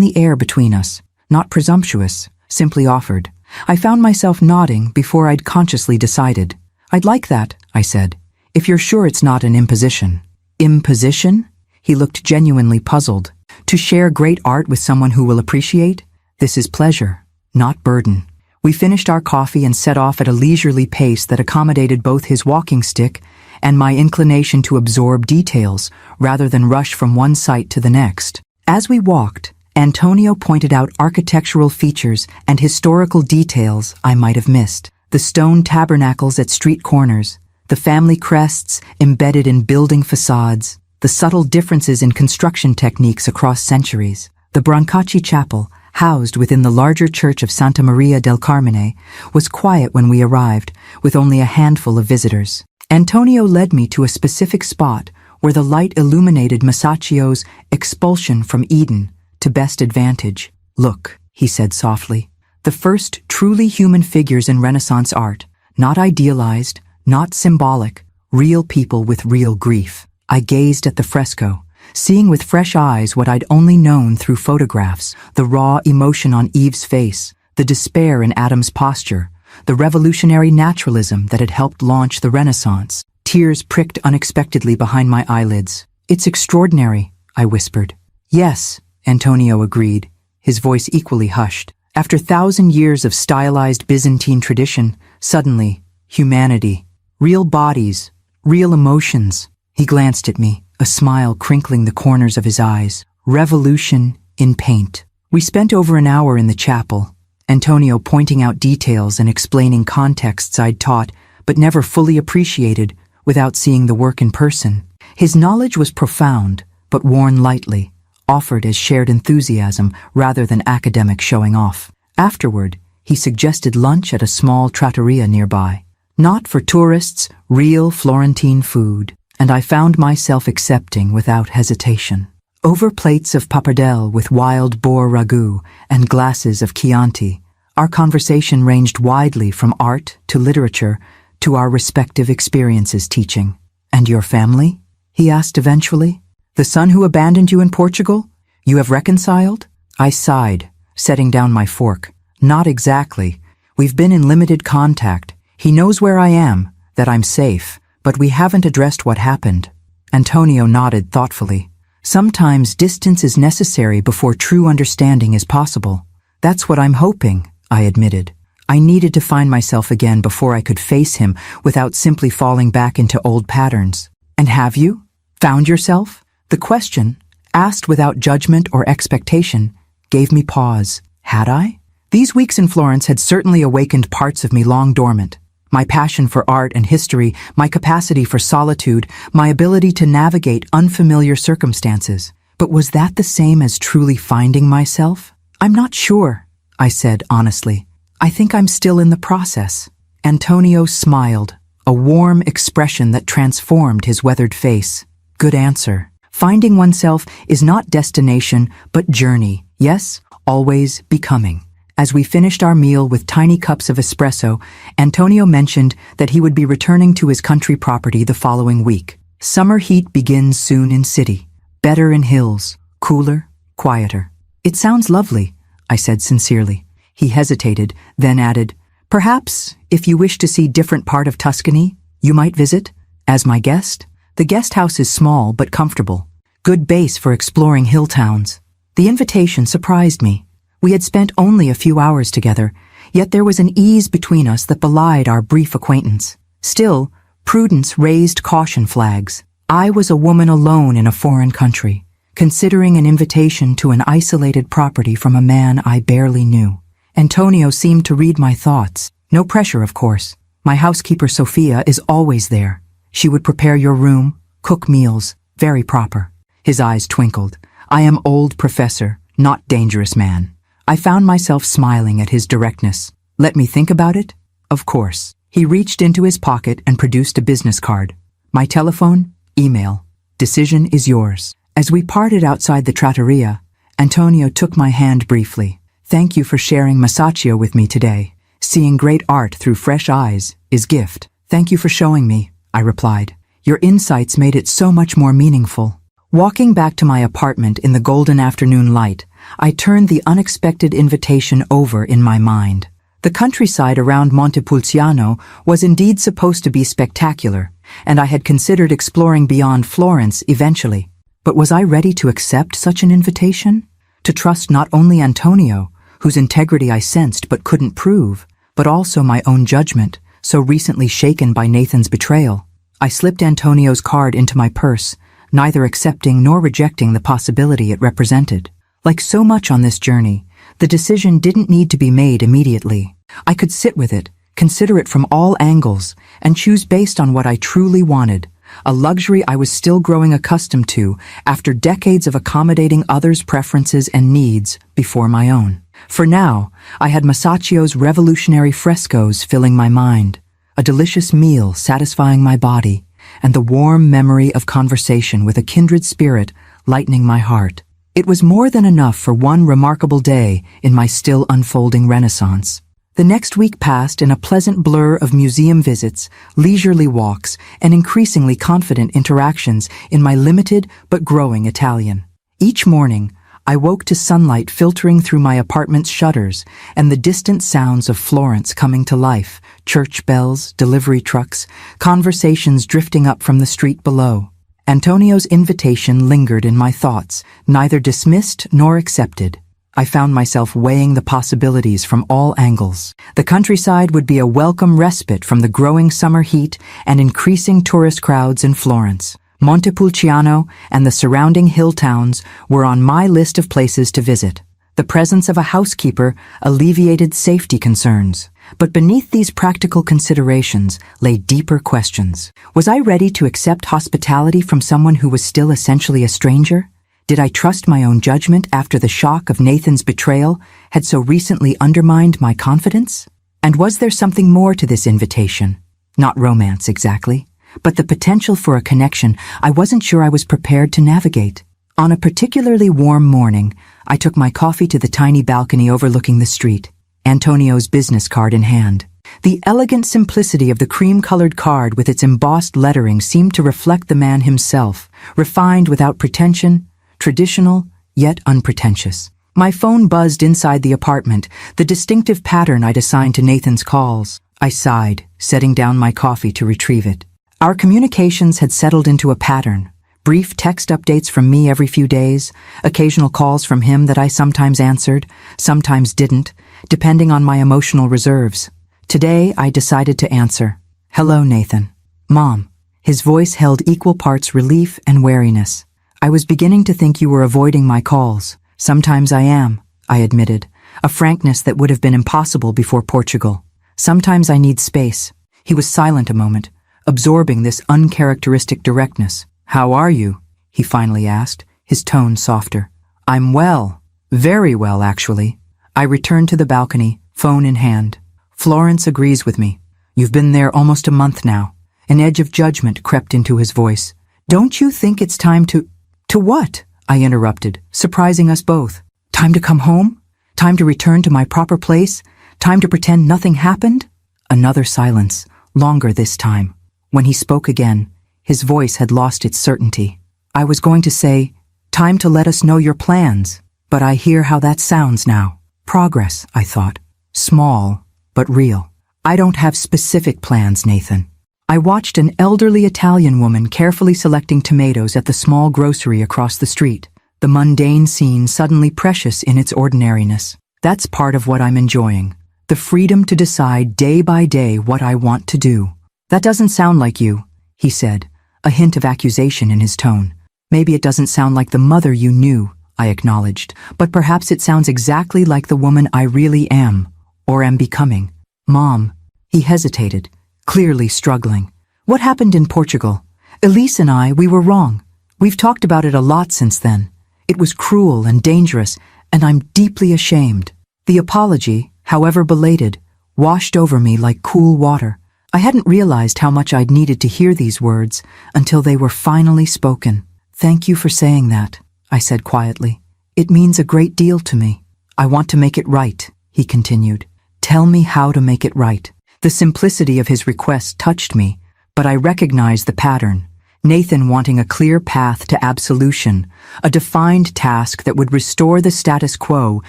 the air between us, not presumptuous, simply offered. I found myself nodding before I'd consciously decided. I'd like that, I said, if you're sure it's not an imposition. Imposition? He looked genuinely puzzled. To share great art with someone who will appreciate? This is pleasure, not burden. We finished our coffee and set off at a leisurely pace that accommodated both his walking stick and my inclination to absorb details rather than rush from one site to the next. As we walked, Antonio pointed out architectural features and historical details I might have missed. The stone tabernacles at street corners, the family crests embedded in building facades, the subtle differences in construction techniques across centuries. The Brancacci chapel, housed within the larger church of Santa Maria del Carmine, was quiet when we arrived, with only a handful of visitors. Antonio led me to a specific spot where the light illuminated Masaccio's Expulsion from Eden to best advantage. Look, he said softly, the first truly human figures in Renaissance art, not idealized, not symbolic, real people with real grief. I gazed at the fresco, seeing with fresh eyes what I'd only known through photographs, the raw emotion on Eve's face, the despair in Adam's posture, the revolutionary naturalism that had helped launch the Renaissance. Tears pricked unexpectedly behind my eyelids. It's extraordinary, I whispered. Yes, Antonio agreed, his voice equally hushed. After 1,000 years of stylized Byzantine tradition, suddenly, humanity, real bodies, real emotions. He glanced at me, a smile crinkling the corners of his eyes. Revolution in paint. We spent over an hour in the chapel, Antonio pointing out details and explaining contexts I'd taught but never fully appreciated without seeing the work in person. His knowledge was profound, but worn lightly, offered as shared enthusiasm rather than academic showing off. Afterward, He suggested lunch at a small trattoria nearby. Not for tourists, real Florentine food, and I found myself accepting without hesitation. Over plates of pappardelle with wild boar ragout and glasses of Chianti, our conversation ranged widely from art to literature to our respective experiences teaching. "And your family?" he asked eventually. "The son who abandoned you in Portugal? You have reconciled?" I sighed, setting down my fork. "Not exactly. We've been in limited contact. He knows where I am, that I'm safe, but we haven't addressed what happened." Antonio nodded thoughtfully. "Sometimes distance is necessary before true understanding is possible." "That's what I'm hoping," I admitted. I needed to find myself again before I could face him without simply falling back into old patterns. "And have you? Found yourself?" The question, asked without judgment or expectation, gave me pause. Had I? These weeks in Florence had certainly awakened parts of me long dormant. My passion for art and history, my capacity for solitude, my ability to navigate unfamiliar circumstances. But was that the same as truly finding myself? "I'm not sure," I said honestly. "I think I'm still in the process." Antonio smiled, a warm expression that transformed his weathered face. "Good answer. Finding oneself is not destination, but journey. Yes, always becoming." As we finished our meal with tiny cups of espresso, Antonio mentioned that he would be returning to his country property the following week. "Summer heat begins soon in city. Better in hills. Cooler, quieter." "It sounds lovely," I said sincerely. He hesitated, then added, "Perhaps, if you wish to see different part of Tuscany, you might visit, as my guest. The guest house is small but comfortable. Good base for exploring hill towns." The invitation surprised me. We had spent only a few hours together, yet there was an ease between us that belied our brief acquaintance. Still, prudence raised caution flags. I was a woman alone in a foreign country, considering an invitation to an isolated property from a man I barely knew. Antonio seemed to read my thoughts. "No pressure, of course. My housekeeper Sophia is always there. She would prepare your room, cook meals, very proper." His eyes twinkled. "I am old professor, not dangerous man." I found myself smiling at his directness. "Let me think about it?" "Of course." He reached into his pocket and produced a business card. "My telephone, email. Decision is yours." As we parted outside the trattoria, Antonio took my hand briefly. "Thank you for sharing Masaccio with me today. Seeing great art through fresh eyes is gift." "Thank you for showing me," I replied. "Your insights made it so much more meaningful." Walking back to my apartment in the golden afternoon light, I turned the unexpected invitation over in my mind. The countryside around Montepulciano was indeed supposed to be spectacular, and I had considered exploring beyond Florence eventually. But was I ready to accept such an invitation? To trust not only Antonio, whose integrity I sensed but couldn't prove, but also my own judgment, so recently shaken by Nathan's betrayal? I slipped Antonio's card into my purse, neither accepting nor rejecting the possibility it represented. Like so much on this journey, the decision didn't need to be made immediately. I could sit with it, consider it from all angles, and choose based on what I truly wanted, a luxury I was still growing accustomed to after decades of accommodating others' preferences and needs before my own. For now, I had Masaccio's revolutionary frescoes filling my mind, a delicious meal satisfying my body, and the warm memory of conversation with a kindred spirit lightening my heart. It was more than enough for one remarkable day in my still unfolding renaissance. The next week passed in a pleasant blur of museum visits, leisurely walks, and increasingly confident interactions in my limited but growing Italian. Each morning, I woke to sunlight filtering through my apartment's shutters and the distant sounds of Florence coming to life, church bells, delivery trucks, conversations drifting up from the street below. Antonio's invitation lingered in my thoughts, neither dismissed nor accepted. I found myself weighing the possibilities from all angles. The countryside would be a welcome respite from the growing summer heat and increasing tourist crowds in Florence. Montepulciano and the surrounding hill towns were on my list of places to visit. The presence of a housekeeper alleviated safety concerns. But beneath these practical considerations lay deeper questions. Was I ready to accept hospitality from someone who was still essentially a stranger? Did I trust my own judgment after the shock of Nathan's betrayal had so recently undermined my confidence? And was there something more to this invitation? Not romance exactly, but the potential for a connection I wasn't sure I was prepared to navigate. On a particularly warm morning, I took my coffee to the tiny balcony overlooking the street, Antonio's business card in hand. The elegant simplicity of the cream-colored card with its embossed lettering seemed to reflect the man himself, refined without pretension, traditional, yet unpretentious. My phone buzzed inside the apartment, the distinctive pattern I'd assigned to Nathan's calls. I sighed, setting down my coffee to retrieve it. Our communications had settled into a pattern. Brief text updates from me every few days, occasional calls from him that I sometimes answered, sometimes didn't, depending on my emotional reserves. Today, I decided to answer. "Hello, Nathan." "Mom." His voice held equal parts relief and wariness. "I was beginning to think you were avoiding my calls. Sometimes I am," I admitted, a frankness that would have been impossible before Portugal. "Sometimes I need space." He was silent a moment, absorbing this uncharacteristic directness. "How are you?" he finally asked, his tone softer. "I'm well. Very well, actually." I returned to the balcony, phone in hand. "Florence agrees with me. You've been there almost a month now." An edge of judgment crept into his voice. "Don't you think it's time to—" "To what?" I interrupted, surprising us both. "Time to come home? Time to return to my proper place? Time to pretend nothing happened?" Another silence, longer this time. When he spoke again, his voice had lost its certainty. I was going to say, "Time to let us know your plans," but I hear how that sounds now. Progress, I thought. Small, but real. "I don't have specific plans, Nathan." I watched an elderly Italian woman carefully selecting tomatoes at the small grocery across the street, the mundane scene suddenly precious in its ordinariness. That's part of what I'm enjoying, the freedom to decide day by day what I want to do. "That doesn't sound like you," he said, a hint of accusation in his tone. "Maybe it doesn't sound like the mother you knew," I acknowledged, "but perhaps it sounds exactly like the woman I really am, or am becoming." "Mom," he hesitated, clearly struggling. "What happened in Portugal? Elise and we were wrong. We've talked about it a lot since then. It was cruel and dangerous, and I'm deeply ashamed." The apology, however belated, washed over me like cool water. I hadn't realized how much I'd needed to hear these words until they were finally spoken. "Thank you for saying that," I said quietly. "It means a great deal to me." "I want to make it right," he continued. "Tell me how to make it right." The simplicity of his request touched me, but I recognized the pattern. Nathan wanting a clear path to absolution, a defined task that would restore the status quo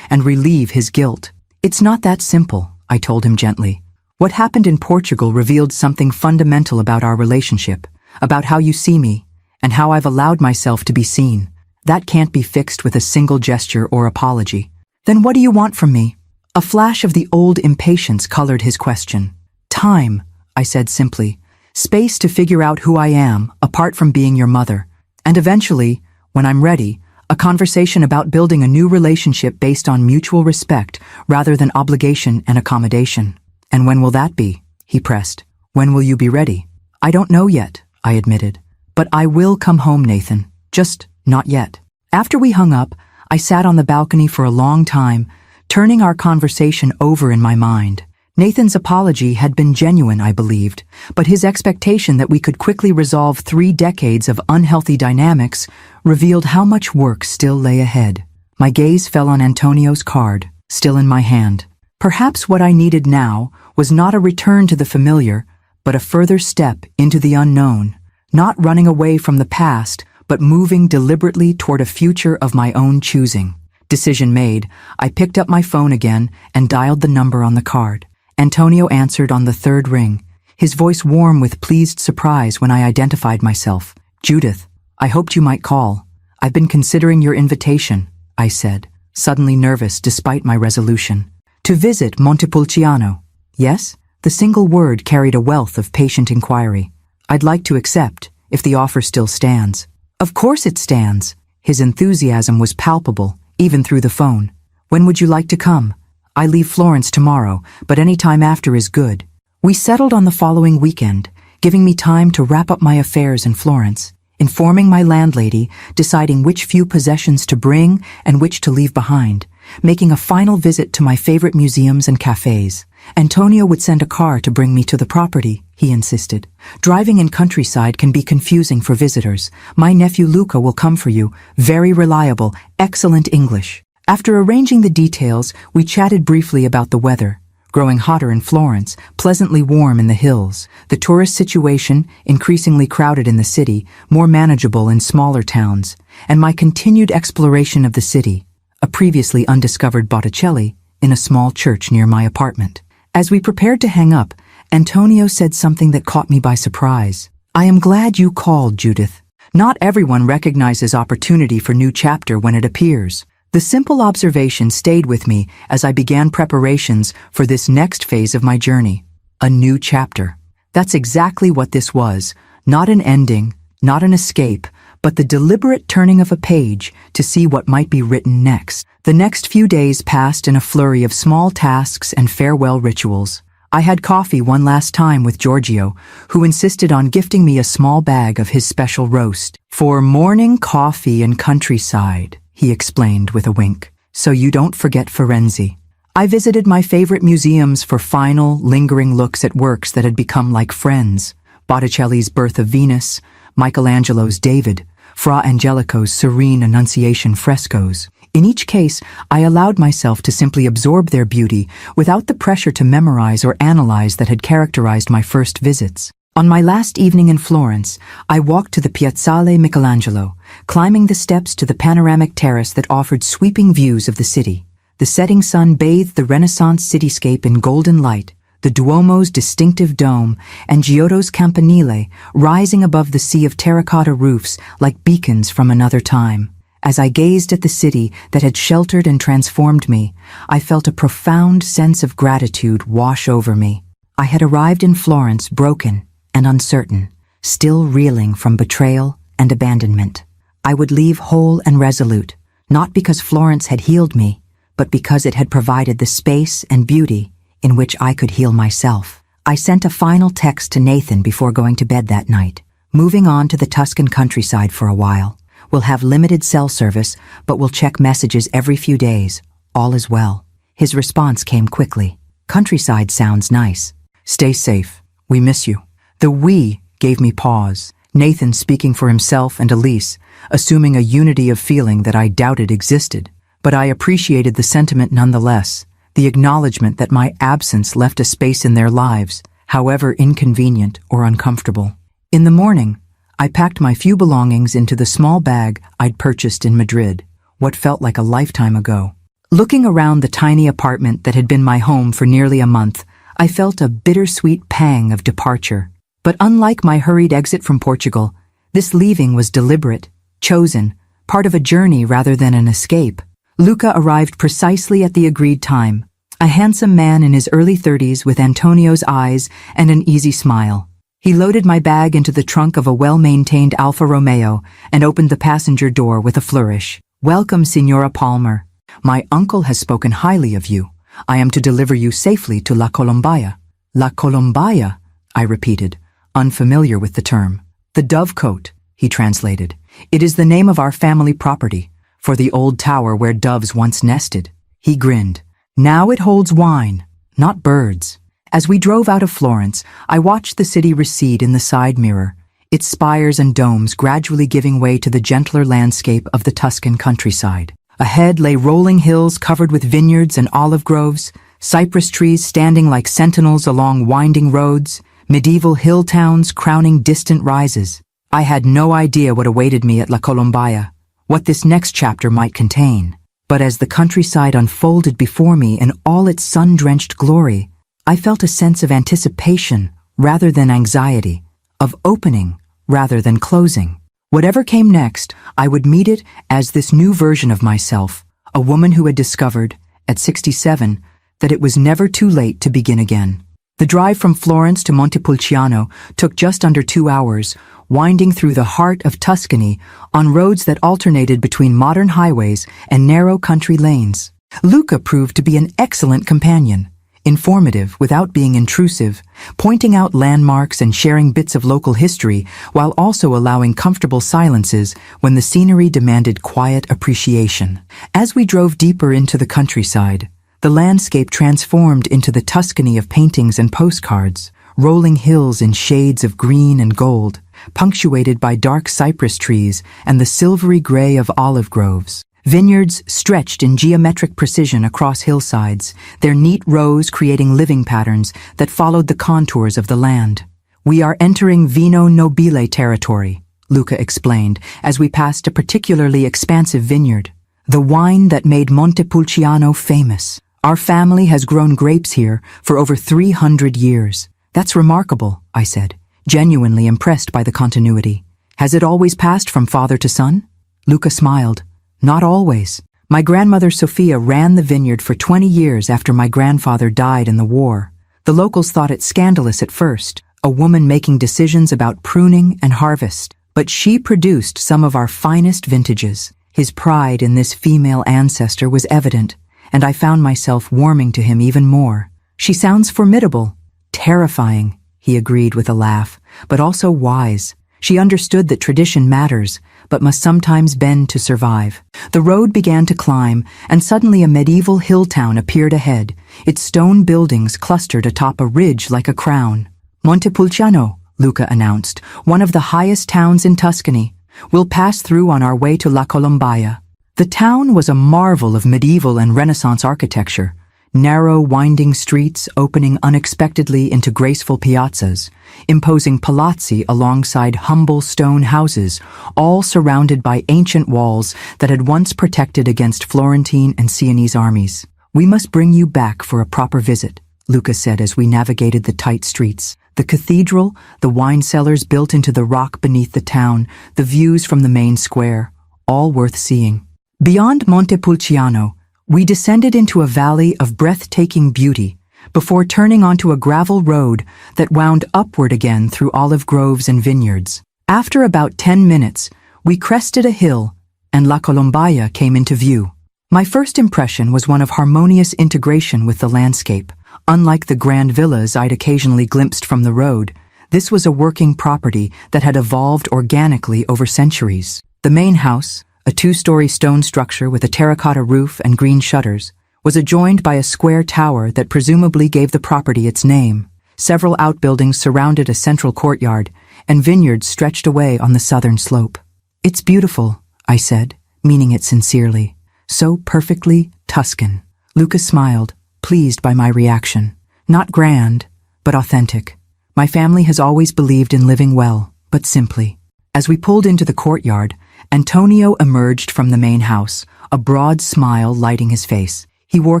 and relieve his guilt. "It's not that simple," I told him gently. "What happened in Portugal revealed something fundamental about our relationship, about how you see me, and how I've allowed myself to be seen. That can't be fixed with a single gesture or apology." "Then what do you want from me?" A flash of the old impatience colored his question. "Time," I said simply. "Space to figure out who I am, apart from being your mother. And eventually, when I'm ready, a conversation about building a new relationship based on mutual respect rather than obligation and accommodation." "And when will that be?" he pressed. "When will you be ready?" "I don't know yet," I admitted. "But I will come home, Nathan. Just not yet." After we hung up, I sat on the balcony for a long time, turning our conversation over in my mind. Nathan's apology had been genuine, I believed, but his expectation that we could quickly resolve 3 decades of unhealthy dynamics revealed how much work still lay ahead. My gaze fell on Antonio's card, still in my hand. Perhaps what I needed now was not a return to the familiar, but a further step into the unknown, not running away from the past, but moving deliberately toward a future of my own choosing. Decision made, I picked up my phone again and dialed the number on the card. Antonio answered on the 3rd ring, his voice warm with pleased surprise when I identified myself. "Judith, I hoped you might call. I've been considering your invitation," I said, suddenly nervous despite my resolution. "To visit Montepulciano." "Yes?" The single word carried a wealth of patient inquiry. "I'd like to accept, if the offer still stands." "Of course it stands." His enthusiasm was palpable, even through the phone. "When would you like to come?" "I leave Florence tomorrow, but any time after is good." We settled on the following weekend, giving me time to wrap up my affairs in Florence. informing my landlady, deciding which few possessions to bring and which to leave behind, making a final visit to my favorite museums and cafes. Antonio would send a car to bring me to the property, he insisted. Driving in countryside can be confusing for visitors. My nephew Luca will come for you. Very reliable, excellent English. After arranging the details, we chatted briefly about the weather. Growing hotter in Florence, pleasantly warm in the hills, the tourist situation, increasingly crowded in the city, more manageable in smaller towns, and my continued exploration of the city, a previously undiscovered Botticelli, in a small church near my apartment. As we prepared to hang up, Antonio said something that caught me by surprise. "I am glad you called, Judith. Not everyone recognizes opportunity for new chapter when it appears." The simple observation stayed with me as I began preparations for this next phase of my journey. A new chapter. That's exactly what this was. Not an ending, not an escape, but the deliberate turning of a page to see what might be written next. The next few days passed in a flurry of small tasks and farewell rituals. I had coffee one last time with Giorgio, who insisted on gifting me a small bag of his special roast. "For morning coffee and countryside," he explained with a wink, "so you don't forget Firenze." I visited my favorite museums for final, lingering looks at works that had become like friends. Botticelli's Birth of Venus, Michelangelo's David, Fra Angelico's serene Annunciation frescoes. In each case, I allowed myself to simply absorb their beauty without the pressure to memorize or analyze that had characterized my first visits. On my last evening in Florence, I walked to the Piazzale Michelangelo, climbing the steps to the panoramic terrace that offered sweeping views of the city. The setting sun bathed the Renaissance cityscape in golden light, the Duomo's distinctive dome, and Giotto's campanile rising above the sea of terracotta roofs like beacons from another time. As I gazed at the city that had sheltered and transformed me, I felt a profound sense of gratitude wash over me. I had arrived in Florence broken and uncertain, still reeling from betrayal and abandonment. I would leave whole and resolute, not because Florence had healed me, but because it had provided the space and beauty in which I could heal myself. I sent a final text to Nathan before going to bed that night. "Moving on to the Tuscan countryside for a while. We'll have limited cell service, but we'll check messages every few days. All is well." His response came quickly. "Countryside sounds nice. Stay safe. We miss you." The "we" gave me pause. Nathan speaking for himself and Elise, assuming a unity of feeling that I doubted existed. But I appreciated the sentiment nonetheless, the acknowledgement that my absence left a space in their lives, however inconvenient or uncomfortable. In the morning, I packed my few belongings into the small bag I'd purchased in Madrid, what felt like a lifetime ago. Looking around the tiny apartment that had been my home for nearly a month, I felt a bittersweet pang of departure. But unlike my hurried exit from Portugal, this leaving was deliberate, chosen, part of a journey rather than an escape. Luca arrived precisely at the agreed time, a handsome man in his early 30s with Antonio's eyes and an easy smile. He loaded my bag into the trunk of a well-maintained Alfa Romeo and opened the passenger door with a flourish. "Welcome, Signora Palmer. My uncle has spoken highly of you. I am to deliver you safely to La Colombaya." "La Colombaya," I repeated, unfamiliar with the term. "The Dovecote," he translated. "It is the name of our family property, for the old tower where doves once nested." He grinned. "Now it holds wine, not birds." As we drove out of Florence, I watched the city recede in the side mirror, its spires and domes gradually giving way to the gentler landscape of the Tuscan countryside. Ahead lay rolling hills covered with vineyards and olive groves, cypress trees standing like sentinels along winding roads, medieval hill towns crowning distant rises. I had no idea what awaited me at La Colombaya, what this next chapter might contain. But as the countryside unfolded before me in all its sun-drenched glory, I felt a sense of anticipation rather than anxiety, of opening rather than closing. Whatever came next, I would meet it as this new version of myself, a woman who had discovered, at 67, that it was never too late to begin again. The drive from Florence to Montepulciano took just under 2 hours, winding through the heart of Tuscany on roads that alternated between modern highways and narrow country lanes. Luca proved to be an excellent companion. informative without being intrusive, pointing out landmarks and sharing bits of local history while also allowing comfortable silences when the scenery demanded quiet appreciation. As we drove deeper into the countryside, the landscape transformed into the Tuscany of paintings and postcards, rolling hills in shades of green and gold, punctuated by dark cypress trees and the silvery gray of olive groves. Vineyards stretched in geometric precision across hillsides, their neat rows creating living patterns that followed the contours of the land. "We are entering Vino Nobile territory," Luca explained as we passed a particularly expansive vineyard. "The wine that made Montepulciano famous. Our family has grown grapes here for over 300 years. "That's remarkable," I said, genuinely impressed by the continuity. "Has it always passed from father to son?" Luca smiled. "Not always. My grandmother Sophia ran the vineyard for 20 years after my grandfather died in the war. The locals thought it scandalous at first, a woman making decisions about pruning and harvest. But she produced some of our finest vintages." His pride in this female ancestor was evident, and I found myself warming to him even more. "She sounds formidable." "Terrifying," he agreed with a laugh, "but also wise. She understood that tradition matters, but must sometimes bend to survive." The road began to climb, and suddenly a medieval hill town appeared ahead, its stone buildings clustered atop a ridge like a crown. "Montepulciano," Luca announced, "one of the highest towns in Tuscany. We'll pass through on our way to La Colombaya." The town was a marvel of medieval and Renaissance architecture. Narrow, winding streets opening unexpectedly into graceful piazzas, imposing palazzi alongside humble stone houses, all surrounded by ancient walls that had once protected against Florentine and Sienese armies. "We must bring you back for a proper visit," Luca said as we navigated the tight streets. The cathedral, the wine cellars built into the rock beneath the town, the views from the main square, all worth seeing. Beyond Montepulciano, we descended into a valley of breathtaking beauty before turning onto a gravel road that wound upward again through olive groves and vineyards. After about 10 minutes, we crested a hill and La Colombaya came into view. My first impression was one of harmonious integration with the landscape. Unlike the grand villas I'd occasionally glimpsed from the road, this was a working property that had evolved organically over centuries. The main house, a 2-story stone structure with a terracotta roof and green shutters, was adjoined by a square tower that presumably gave the property its name. Several outbuildings surrounded a central courtyard, and vineyards stretched away on the southern slope. "It's beautiful," I said, meaning it sincerely. "So perfectly Tuscan." Luca smiled, pleased by my reaction. "Not grand, but authentic. My family has always believed in living well, but simply." As we pulled into the courtyard, Antonio emerged from the main house, a broad smile lighting his face. He wore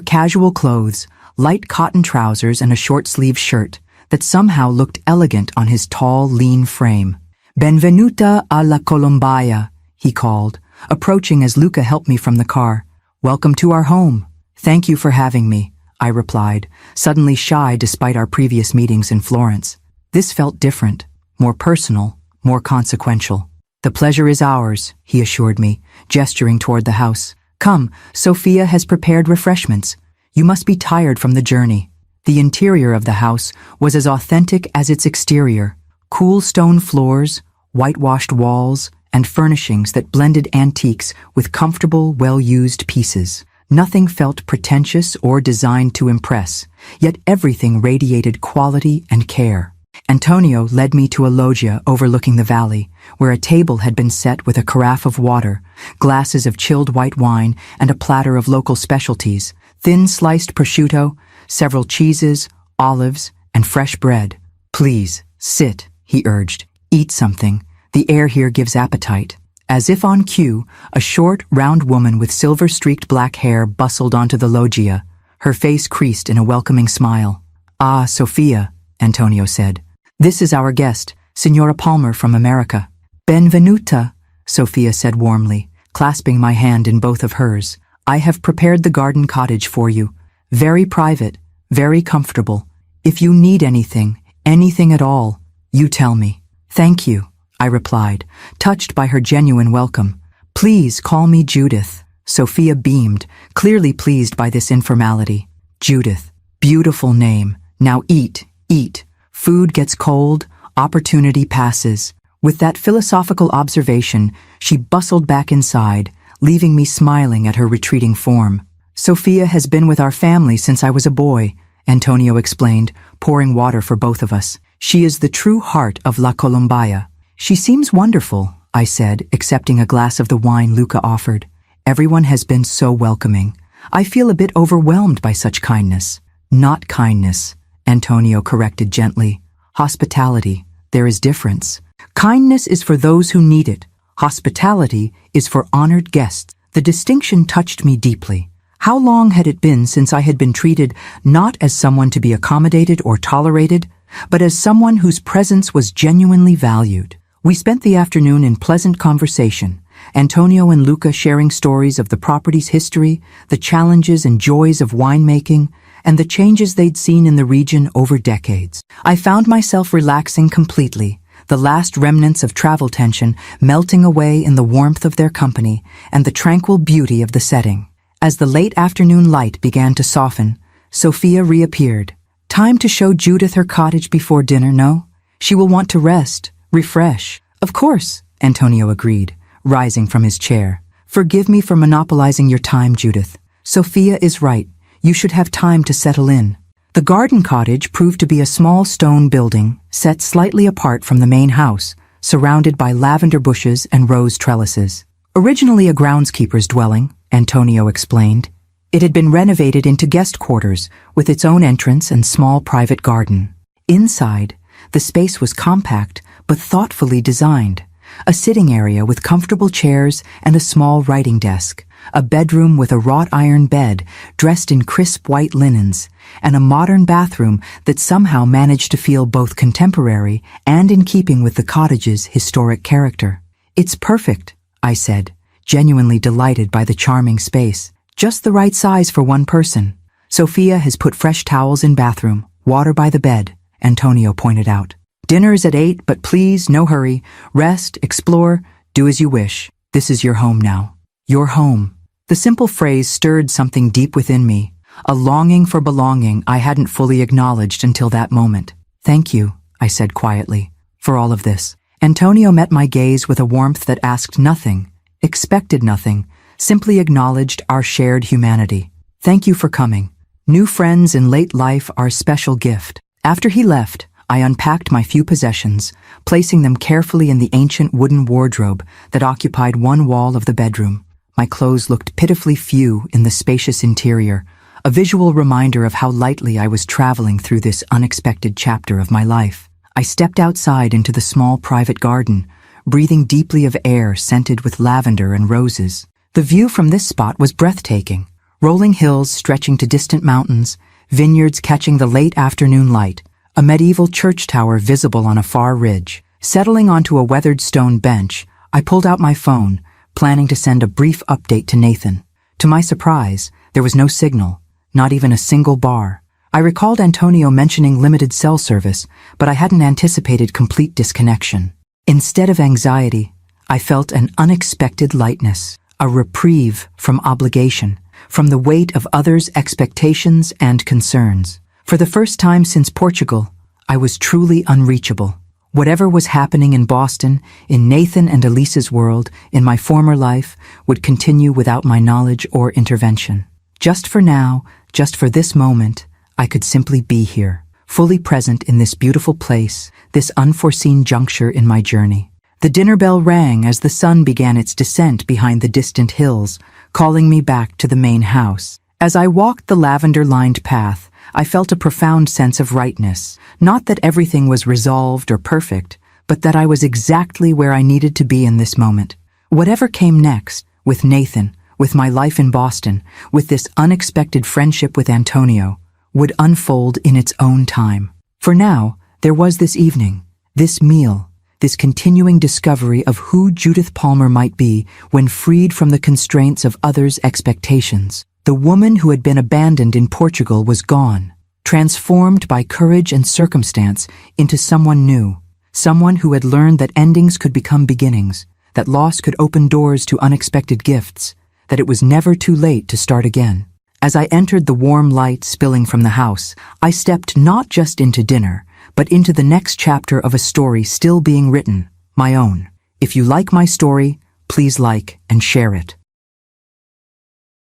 casual clothes, light cotton trousers and a short-sleeved shirt that somehow looked elegant on his tall, lean frame. "Benvenuta alla Colombaya," he called, approaching as Luca helped me from the car. "Welcome to our home." "Thank you for having me," I replied, suddenly shy despite our previous meetings in Florence. This felt different, more personal, more consequential. "The pleasure is ours," he assured me, gesturing toward the house. "Come, Sophia has prepared refreshments. You must be tired from the journey." The interior of the house was as authentic as its exterior. Cool stone floors, whitewashed walls, and furnishings that blended antiques with comfortable, well-used pieces. Nothing felt pretentious or designed to impress, yet everything radiated quality and care. Antonio led me to a loggia overlooking the valley, where a table had been set with a carafe of water, glasses of chilled white wine, and a platter of local specialties, thin sliced prosciutto, several cheeses, olives, and fresh bread. "Please, sit," he urged. "Eat something. The air here gives appetite." As if on cue, a short, round woman with silver-streaked black hair bustled onto the loggia, her face creased in a welcoming smile. "Ah, Sophia," Antonio said. "This is our guest, Signora Palmer from America." "Benvenuta," Sophia said warmly, clasping my hand in both of hers. "I have prepared the garden cottage for you. Very private, very comfortable. If you need anything, anything at all, you tell me." "Thank you," I replied, touched by her genuine welcome. "Please call me Judith." Sophia beamed, clearly pleased by this informality. "Judith. Beautiful name. Now eat, eat. Food gets cold, opportunity passes. With that philosophical observation, she bustled back inside, leaving me smiling at her retreating form. Sophia has been with our family since I was a boy, Antonio explained, pouring water for both of us. She is the true heart of La Colombaya. She seems wonderful, I said, accepting a glass of the wine Luca offered. Everyone has been so welcoming. I feel a bit overwhelmed by such kindness. Not kindness, Antonio corrected gently. Hospitality. There is difference. Kindness is for those who need it. Hospitality is for honored guests. The distinction touched me deeply. How long had it been since I had been treated not as someone to be accommodated or tolerated, but as someone whose presence was genuinely valued? We spent the afternoon in pleasant conversation, Antonio and Luca sharing stories of the property's history, the challenges and joys of winemaking, and the changes they'd seen in the region over decades. I found myself relaxing completely, the last remnants of travel tension melting away in the warmth of their company and the tranquil beauty of the setting. As the late afternoon light began to soften, Sophia reappeared. Time to show Judith her cottage before dinner, no? She will want to rest, refresh. Of course, Antonio agreed, rising from his chair. Forgive me for monopolizing your time, Judith. Sophia is right. You should have time to settle in. The garden cottage proved to be a small stone building, set slightly apart from the main house, surrounded by lavender bushes and rose trellises. Originally a groundskeeper's dwelling, Antonio explained, it had been renovated into guest quarters with its own entrance and small private garden. Inside, the space was compact but thoughtfully designed. A sitting area with comfortable chairs and a small writing desk, a bedroom with a wrought iron bed dressed in crisp white linens, and a modern bathroom that somehow managed to feel both contemporary and in keeping with the cottage's historic character. It's perfect, I said, genuinely delighted by the charming space. Just the right size for one person. Sophia has put fresh towels in bathroom, water by the bed, Antonio pointed out. Dinner's at 8, but please, no hurry. Rest, explore, do as you wish. This is your home now. Your home. The simple phrase stirred something deep within me, a longing for belonging I hadn't fully acknowledged until that moment. Thank you, I said quietly, for all of this. Antonio met my gaze with a warmth that asked nothing, expected nothing, simply acknowledged our shared humanity. Thank you for coming. New friends in late life are a special gift. After he left, I unpacked my few possessions, placing them carefully in the ancient wooden wardrobe that occupied one wall of the bedroom. My clothes looked pitifully few in the spacious interior, a visual reminder of how lightly I was traveling through this unexpected chapter of my life. I stepped outside into the small private garden, breathing deeply of air scented with lavender and roses. The view from this spot was breathtaking, rolling hills stretching to distant mountains, vineyards catching the late afternoon light, a medieval church tower visible on a far ridge. Settling onto a weathered stone bench, I pulled out my phone, planning to send a brief update to Nathan. To my surprise, there was no signal, not even a single bar. I recalled Antonio mentioning limited cell service, but I hadn't anticipated complete disconnection. Instead of anxiety, I felt an unexpected lightness, a reprieve from obligation, from the weight of others' expectations and concerns. For the first time since Portugal, I was truly unreachable. Whatever was happening in Boston, in Nathan and Elise's world, in my former life, would continue without my knowledge or intervention. Just for now, just for this moment, I could simply be here, fully present in this beautiful place, this unforeseen juncture in my journey. The dinner bell rang as the sun began its descent behind the distant hills, calling me back to the main house. As I walked the lavender-lined path, I felt a profound sense of rightness. Not that everything was resolved or perfect, but that I was exactly where I needed to be in this moment. Whatever came next, with Nathan, with my life in Boston, with this unexpected friendship with Antonio, would unfold in its own time. For now, there was this evening, this meal, this continuing discovery of who Judith Palmer might be when freed from the constraints of others' expectations. The woman who had been abandoned in Portugal was gone, transformed by courage and circumstance into someone new, someone who had learned that endings could become beginnings, that loss could open doors to unexpected gifts, that it was never too late to start again. As I entered the warm light spilling from the house, I stepped not just into dinner, but into the next chapter of a story still being written, my own. If you like my story, please like and share it.